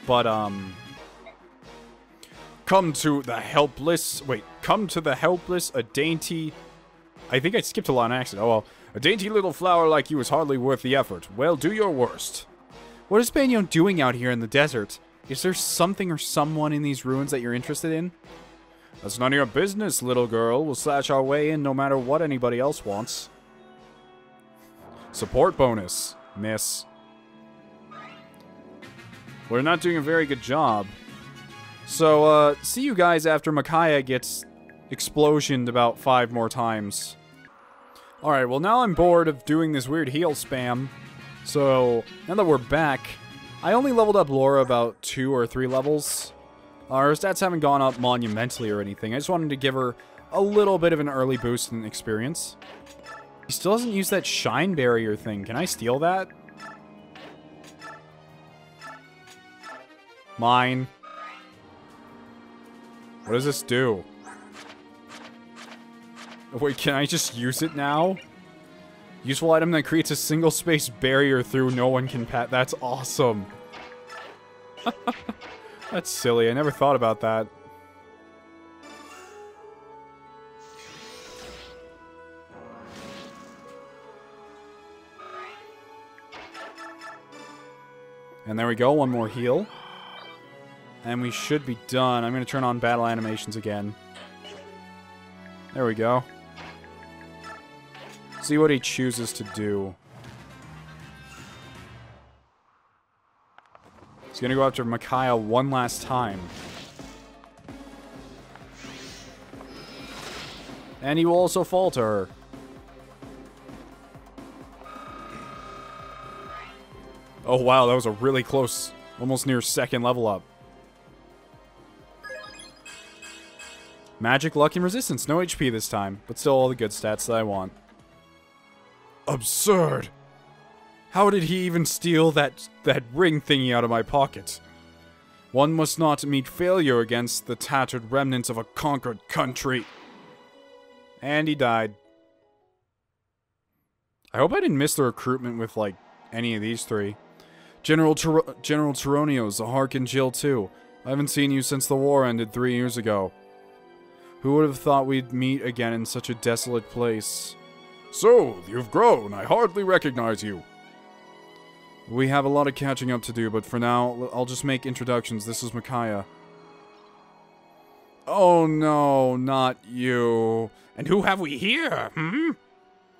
But, come to the helpless, a dainty... I think I skipped a lot on accident. Oh well. A dainty little flower like you is hardly worth the effort. Well, do your worst. What is Begnion doing out here in the desert? Is there something or someone in these ruins that you're interested in? That's none of your business, little girl. We'll slash our way in no matter what anybody else wants. Support bonus. Miss. We're not doing a very good job. So, see you guys after Micaiah gets explosioned about 5 more times. Alright, well now I'm bored of doing this weird heal spam. So, now that we're back, I only leveled up Laura about 2 or 3 levels. Her stats haven't gone up monumentally or anything. I just wanted to give her a little bit of an early boost in experience. He still hasn't used that shine barrier thing. Can I steal that? Mine. What does this do? Wait, can I just use it now? Useful item that creates a single space barrier through no one can pat. That's awesome. That's silly. I never thought about that. And there we go. One more heal. And we should be done. I'm going to turn on battle animations again. There we go. See what he chooses to do. He's gonna go after Micaiah one last time. And he will also fall to her. Oh wow, that was a really close, almost near second level up. Magic, luck, and resistance. No HP this time, but still all the good stats that I want. Absurd! How did he even steal that ring thingy out of my pocket? One must not meet failure against the tattered remnants of a conquered country. And he died. I hope I didn't miss the recruitment with, like, any of these 3. General Tironio's a Hark and Jill, too. I haven't seen you since the war ended 3 years ago. Who would have thought we'd meet again in such a desolate place? So, you've grown. I hardly recognize you. We have a lot of catching up to do, but for now, I'll just make introductions. This is Micaiah. Oh no, not you. And who have we here, hmm?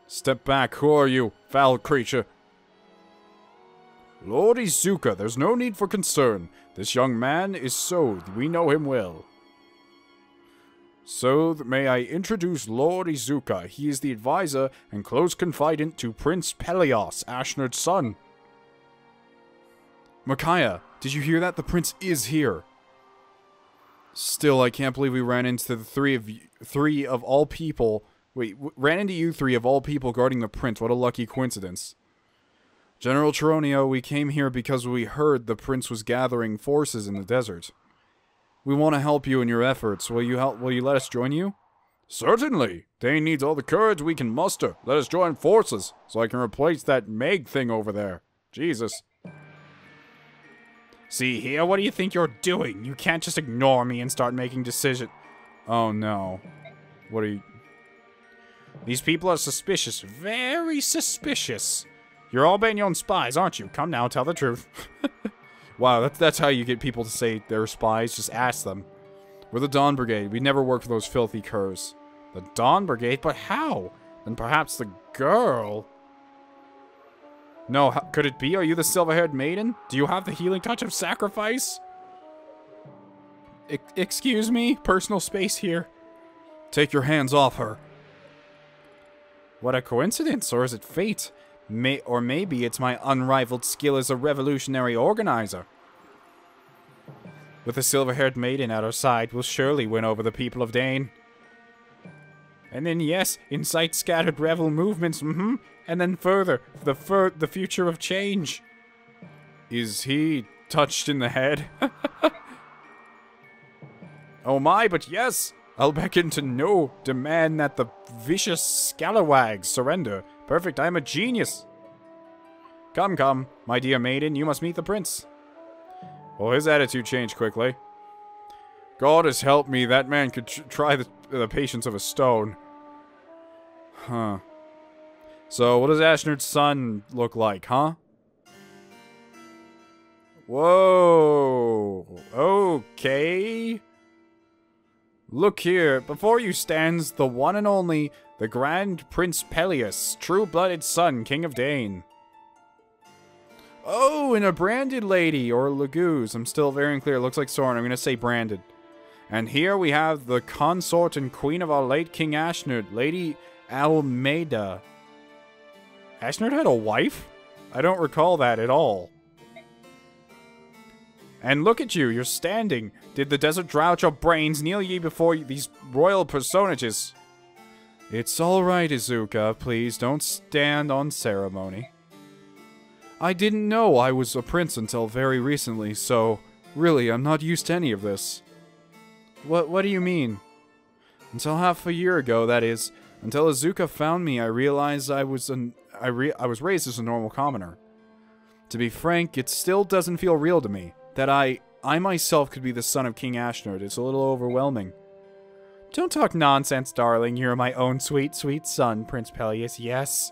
Step back, who are you, foul creature? Lord Izuka, there's no need for concern. This young man is Sothe. We know him well. Sothe, may I introduce Lord Izuka. He is the advisor and close confidant to Prince Pelleas, Ashnard's son. Micaiah, did you hear that? The prince is here. Still, I can't believe we ran into the three of all people. Wait, ran into you 3 of all people guarding the prince. What a lucky coincidence. General Tironio, we came here because we heard the prince was gathering forces in the desert. We want to help you in your efforts. Will you let us join you? Certainly. Daein needs all the courage we can muster. Let us join forces so I can replace that Meg thing over there. Jesus. See here, what do you think you're doing? You can't just ignore me and start making decisions. Oh no. What are you... These people are suspicious. Very suspicious. You're all Begnion spies, aren't you? Come now, tell the truth. Wow, that's how you get people to say they're spies. Just ask them. We're the Dawn Brigade. We never work for those filthy curs. The Dawn Brigade? But how? Then perhaps the girl... No, could it be? Are you the silver-haired maiden? Do you have the healing touch of sacrifice? Excuse me? Personal space here. Take your hands off her. What a coincidence, or is it fate? Or maybe it's my unrivaled skill as a revolutionary organizer. With a silver-haired maiden at our side, we'll surely win over the people of Daein. And then, yes, incite scattered rebel movements, and then further, the future of change. Is he touched in the head? Oh my, but yes! I'll beckon to no demand that the vicious scalawags surrender. Perfect, I am a genius. Come, come, my dear maiden, you must meet the prince. Well, his attitude changed quickly. God has helped me, that man could try the patience of a stone. Huh. So, what does Ashnard's son look like, huh? Whoa. Okay. Look here, before you stands the one and only, the Grand Prince Pelleas, true-blooded son, King of Daein. Oh, and a branded lady, or laguz. I'm still very unclear. It looks like Soren. I'm going to say branded. And here we have the consort and queen of our late King Ashnard, Lady Almeida. Ashnard had a wife? I don't recall that at all. And look at you, you're standing. Did the desert drown out your brains? Kneel ye before these royal personages. It's alright, Izuka. Please, don't stand on ceremony. I didn't know I was a prince until very recently, so really, I'm not used to any of this. What do you mean? Until half a year ago, that is. Until Izuka found me, I realized I was raised as a normal commoner. To be frank, it still doesn't feel real to me. That I myself could be the son of King Ashnard. It's a little overwhelming. Don't talk nonsense, darling. You're my own sweet, sweet son, Prince Pelleas, yes.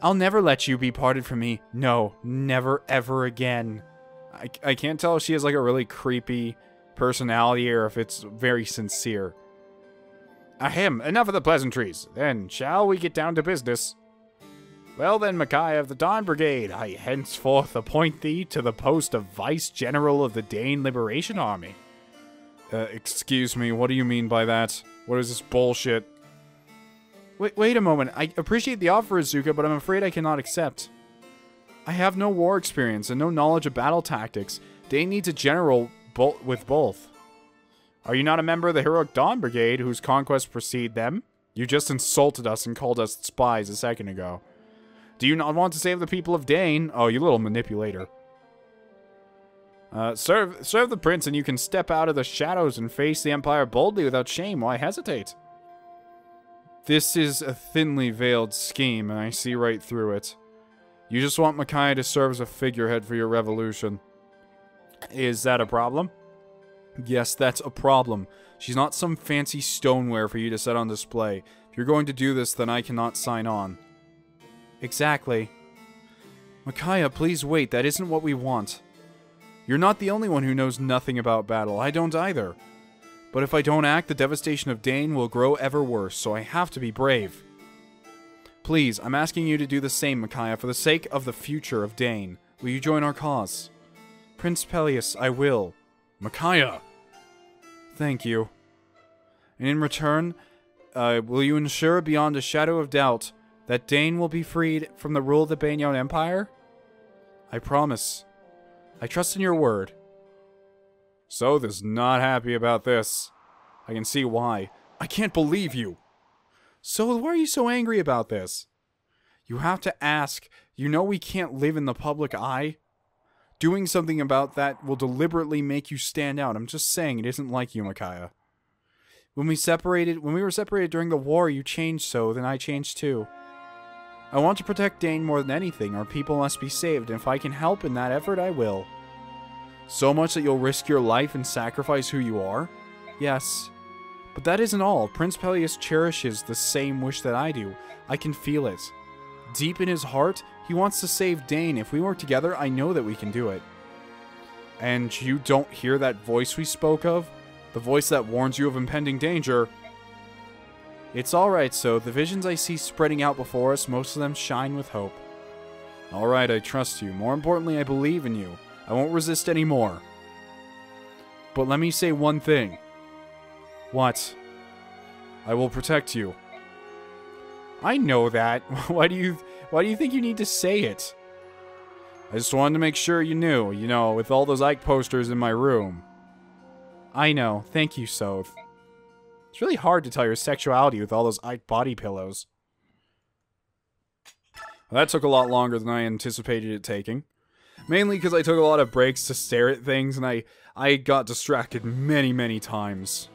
I'll never let you be parted from me. No, never, ever again. I can't tell if she has like a really creepy personality or if it's very sincere. Ahem, enough of the pleasantries. Then, shall we get down to business? Well then, Micaiah of the Dawn Brigade, I henceforth appoint thee to the post of Vice-General of the Daein Liberation Army. Excuse me, what do you mean by that? What is this bullshit? Wait a moment, I appreciate the offer, Izuka, but I'm afraid I cannot accept. I have no war experience and no knowledge of battle tactics. Daein needs a general with both. Are you not a member of the heroic Dawn Brigade, whose conquests precede them? You just insulted us and called us spies a second ago. Do you not want to save the people of Daein? Oh, you little manipulator. Serve the prince and you can step out of the shadows and face the Empire boldly without shame. Why hesitate? This is a thinly veiled scheme, and I see right through it. You just want Micaiah to serve as a figurehead for your revolution. Is that a problem? Yes, that's a problem. She's not some fancy stoneware for you to set on display. If you're going to do this, then I cannot sign on. Exactly. Micaiah, please wait. That isn't what we want. You're not the only one who knows nothing about battle. I don't either. But if I don't act, the devastation of Daein will grow ever worse, so I have to be brave. Please, I'm asking you to do the same, Micaiah, for the sake of the future of Daein. Will you join our cause? Prince Pelleas, I will. Micaiah! Thank you. And in return, will you ensure beyond a shadow of doubt that Daein will be freed from the rule of the Begnion Empire? I promise. I trust in your word. Soth is not happy about this. I can see why. I can't believe you. So why are you so angry about this? You have to ask. You know we can't live in the public eye? Doing something about that will deliberately make you stand out. I'm just saying, it isn't like you, Micaiah. When we were separated during the war, you changed so, then I changed too. I want to protect Daein more than anything. Our people must be saved, and if I can help in that effort, I will. So much that you'll risk your life and sacrifice who you are? Yes. But that isn't all. Prince Pelleas cherishes the same wish that I do. I can feel it. Deep in his heart, he wants to save Daein. If we work together, I know that we can do it. And you don't hear that voice we spoke of? The voice that warns you of impending danger? It's alright, so the visions I see spreading out before us, most of them shine with hope. Alright, I trust you. More importantly, I believe in you. I won't resist anymore. But let me say one thing. What? I will protect you. I know that. Why do you think you need to say it? I just wanted to make sure you knew, you know, with all those Ike posters in my room. I know. Thank you, Soph. It's really hard to tell your sexuality with all those Ike body pillows. Well, that took a lot longer than I anticipated it taking. Mainly because I took a lot of breaks to stare at things, and I got distracted many, many times.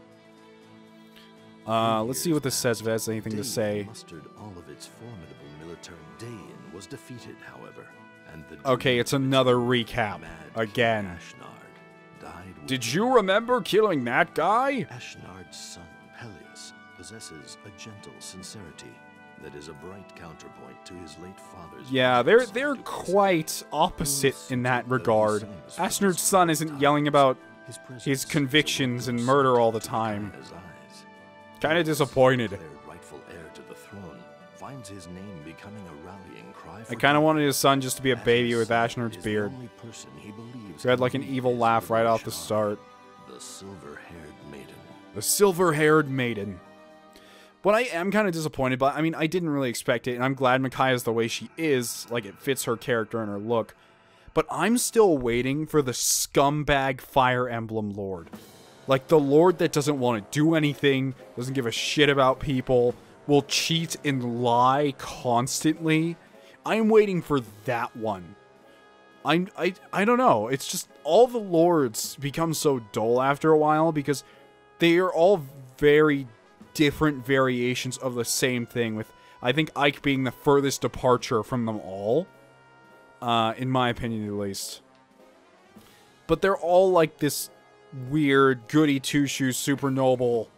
Let's see what this says, if it has anything to say. Mustered all of its formidable military. Daein was defeated, however, and the okay, it's another recap. Again. Did you remember killing that guy? Ashnard's son, Pelleas, possesses a gentle sincerity that is a bright counterpoint to his late father's. Yeah, they're quite opposite in that regard. Ashnard's son isn't yelling about his convictions and murder all the time. Kind of disappointed. Rightful heir to the throne finds his name becoming a rallying cry. I kind of wanted his son just to be a baby with Ashnard's beard. He had like an evil laugh right off the start. The silver-haired maiden. The silver-haired maiden. What I am kind of disappointed by, I mean, I didn't really expect it, and I'm glad Micaiah's the way she is, like it fits her character and her look. But I'm still waiting for the scumbag Fire Emblem Lord. Like, the Lord that doesn't want to do anything, doesn't give a shit about people, will cheat and lie constantly. I'm waiting for that one. I don't know. It's just, all the Lords become so dull after a while because they are all very different variations of the same thing, with, I think, Ike being the furthest departure from them all. In my opinion, at least. But they're all like this weird, goody two-shoes, super noble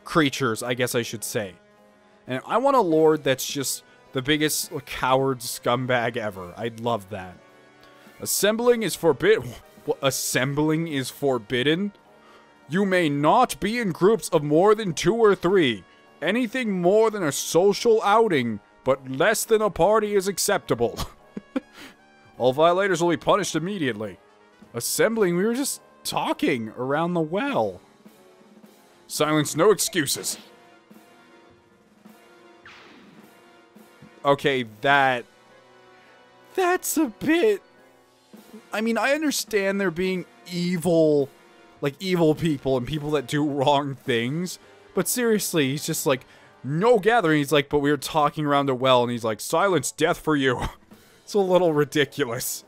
creatures, I guess I should say. And I want a Lord that's just the biggest coward scumbag ever. I'd love that. Assembling is forbidden. Assembling is forbidden? You may not be in groups of more than 2 or 3. Anything more than a social outing, but less than a party is acceptable. All violators will be punished immediately. Assembling, we were just talking around the well. Silence, no excuses. Okay, that's a bit... I mean, I understand there being evil, like evil people and people that do wrong things, but seriously, he's just like, no gathering. He's like, but we were talking around a well, and he's like, silence, death for you. It's a little ridiculous.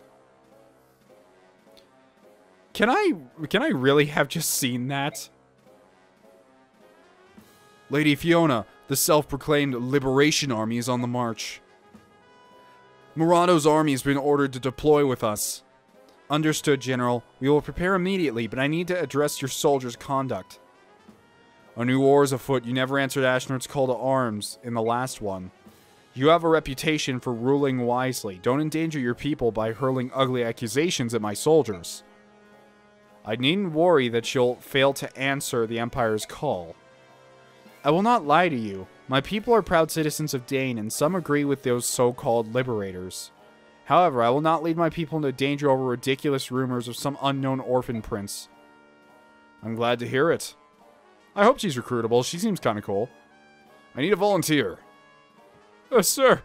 Can I really have just seen that? Lady Fiona, the self-proclaimed Liberation Army is on the march. Murado's army has been ordered to deploy with us. Understood, General. We will prepare immediately, but I need to address your soldiers' conduct. A new war is afoot. You never answered Ashnard's call to arms in the last one. You have a reputation for ruling wisely. Don't endanger your people by hurling ugly accusations at my soldiers. I needn't worry that you'll fail to answer the Empire's call. I will not lie to you. My people are proud citizens of Daein, and some agree with those so-called liberators. However, I will not lead my people into danger over ridiculous rumors of some unknown orphan prince. I'm glad to hear it. I hope she's recruitable. She seems kind of cool. I need a volunteer. Sir,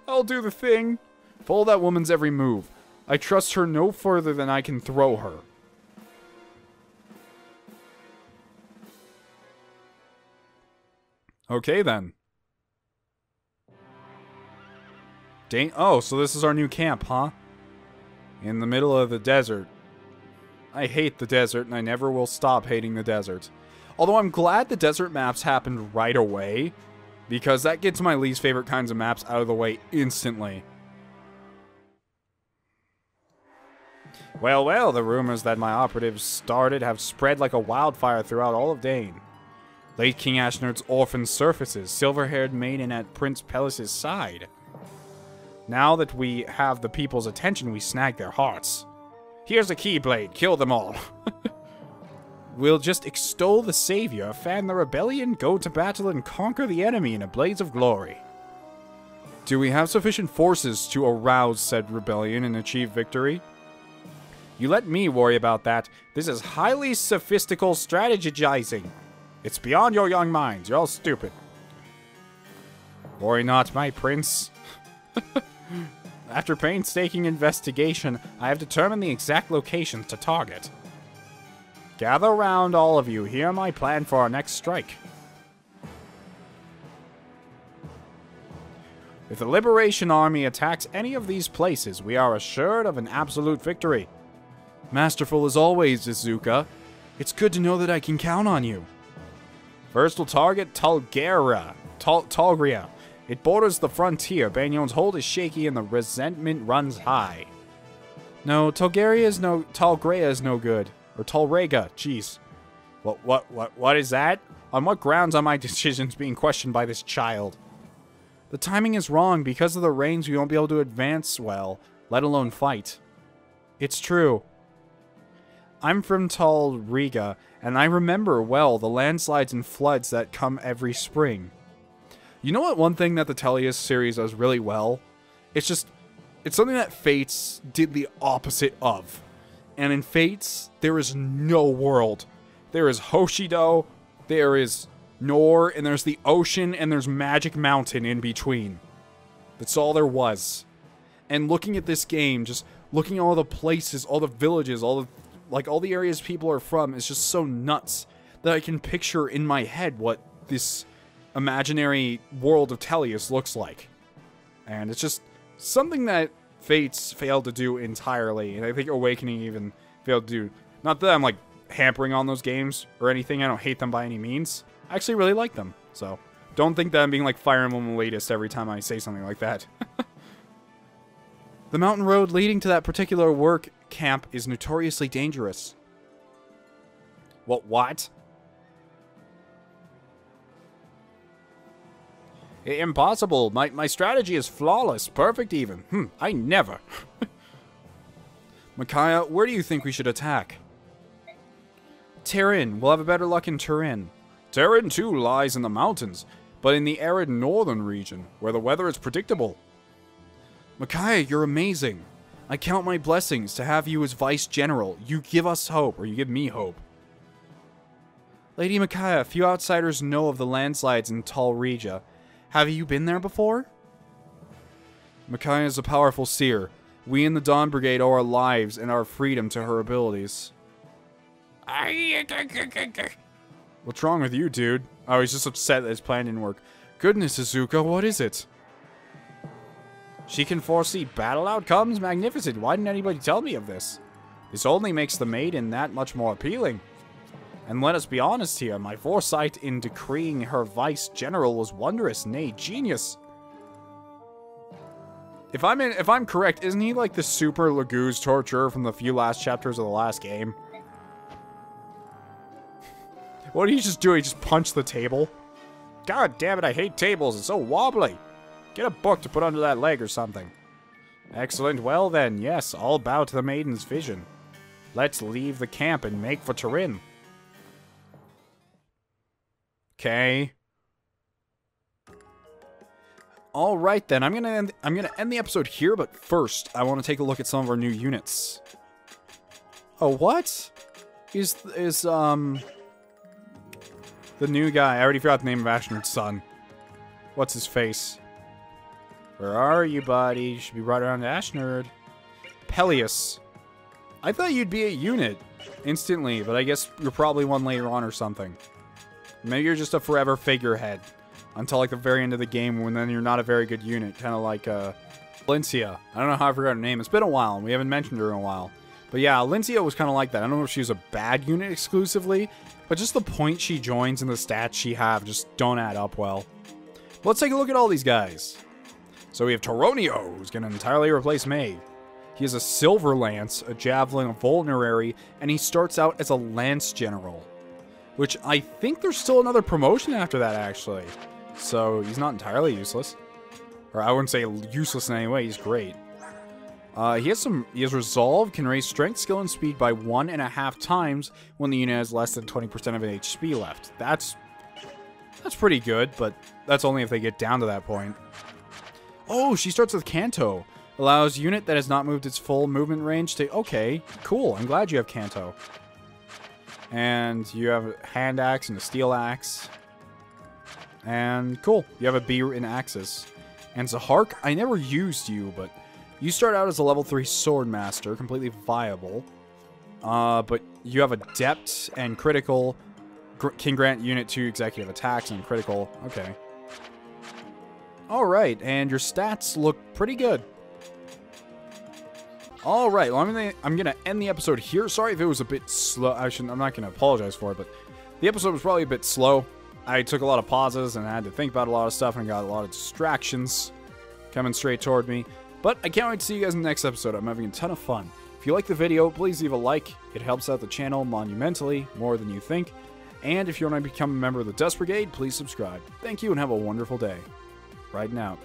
I'll do the thing. Follow that woman's every move. I trust her no further than I can throw her. Okay, then. Daein. Oh, so this is our new camp, huh? In the middle of the desert. I hate the desert, and I never will stop hating the desert. Although I'm glad the desert maps happened right away, because that gets my least favorite kinds of maps out of the way instantly. Well, the rumors that my operatives started have spread like a wildfire throughout all of Daein. Late King Ashnard's orphan surfaces, silver-haired maiden at Prince Pelleas' side. Now that we have the people's attention, we snag their hearts. Here's a keyblade, kill them all. We'll just extol the savior, fan the rebellion, go to battle, and conquer the enemy in a blaze of glory. Do we have sufficient forces to arouse said rebellion and achieve victory? You let me worry about that. This is highly sophistical strategizing. It's beyond your young minds. You're all stupid. Worry not, my prince. After painstaking investigation, I have determined the exact locations to target. Gather round, all of you. Hear my plan for our next strike. If the Liberation Army attacks any of these places, we are assured of an absolute victory. Masterful as always, Izuka. It's good to know that I can count on you. First, we'll target Talgria. It borders the frontier. Begnion's hold is shaky and the resentment runs high. No, Talgria is no good. Or Talrega, jeez. What is that? On what grounds are my decisions being questioned by this child? The timing is wrong. Because of the rains, we won't be able to advance well, let alone fight. It's true. I'm from Talrega, and I remember well the landslides and floods that come every spring. You know what one thing that the Tellius series does really well? It's something that Fates did the opposite of. And in Fates, there is no world. There is Hoshido, there is Nor, and there's the ocean, and there's Magic Mountain in between. That's all there was. And looking at this game, just looking at all the places, all the villages, all the areas people are from, is just so nuts that I can picture in my head what this imaginary world of Tellius looks like. And it's just something that Fates failed to do entirely, and I think Awakening even failed to do. Not that I'm, like, hampering on those games or anything. I don't hate them by any means. I actually really like them, so don't think that I'm being, like, Fire Emblem elitist every time I say something like that. The mountain road leading to that particular work camp is notoriously dangerous. What? Impossible. My strategy is flawless. Perfect even. I never. Micaiah, where do you think we should attack? Turin. We'll have a better luck in Turin. Turin, too, lies in the mountains, but in the arid northern region, where the weather is predictable. Micaiah, you're amazing. I count my blessings to have you as Vice General. You give us hope, or you give me hope. Lady Micaiah, few outsiders know of the landslides in Talrega. Have you been there before? Micaiah is a powerful seer. We in the Dawn Brigade owe our lives and our freedom to her abilities. What's wrong with you, dude? Oh, he's just upset that his plan didn't work. Goodness, Izuka, what is it? She can foresee battle outcomes? Magnificent. Why didn't anybody tell me of this? This only makes the maiden that much more appealing. And let us be honest here, my foresight in decreeing her vice general was wondrous, nay, genius. If I'm correct, isn't he like the super laguz torturer from the few last chapters of the last game? What did he just do? He just punched the table? God damn it, I hate tables. It's so wobbly. Get a book to put under that leg or something. Excellent. Well then, yes, I'll bow to the maiden's vision. Let's leave the camp and make for Turin. Okay. All right then. I'm gonna end the episode here, but first I want to take a look at some of our new units. Oh, what? Is the new guy? I already forgot the name of Ashnard's son. What's his face? Where are you, buddy? You should be right around Ashnard. Pelleas. I thought you'd be a unit instantly, but I guess you're probably one later on or something. Maybe you're just a forever figurehead until like the very end of the game when then you're not a very good unit. Kind of like Lincia. I don't know how I forgot her name. It's been a while and we haven't mentioned her in a while. But yeah, Lincia was kind of like that. I don't know if she was a bad unit exclusively, but just the points she joins and the stats she have just don't add up well. Let's take a look at all these guys. So we have Toronio, who's going to entirely replace May. He has a Silver Lance, a Javelin, a Vulnerary, and he starts out as a Lance General. Which I think there's still another promotion after that, actually. So he's not entirely useless. Or I wouldn't say useless in any way, he's great. He has Resolve, can raise Strength, Skill, and Speed by 1.5 times when the unit has less than 20% of its HP left. That's pretty good, but that's only if they get down to that point. Oh, she starts with Kanto. Allows unit that has not moved its full movement range to... Okay, cool. I'm glad you have Kanto. And you have a hand axe and a steel axe. And cool, you have a beer in axes. And Zahark, I never used you, but you start out as a level 3 sword master, completely viable. But you have adept and critical. Can grant unit 2 executive attacks and critical. Okay. Alright, and your stats look pretty good. Alright, well, I'm gonna end the episode here. Sorry if it was a bit slow. I'm not gonna apologize for it, but the episode was probably a bit slow. I took a lot of pauses and I had to think about a lot of stuff and got a lot of distractions coming straight toward me. But I can't wait to see you guys in the next episode. I'm having a ton of fun. If you like the video, please leave a like. It helps out the channel monumentally, more than you think. And if you want to become a member of the Dawn Brigade, please subscribe. Thank you and have a wonderful day. Raiden out.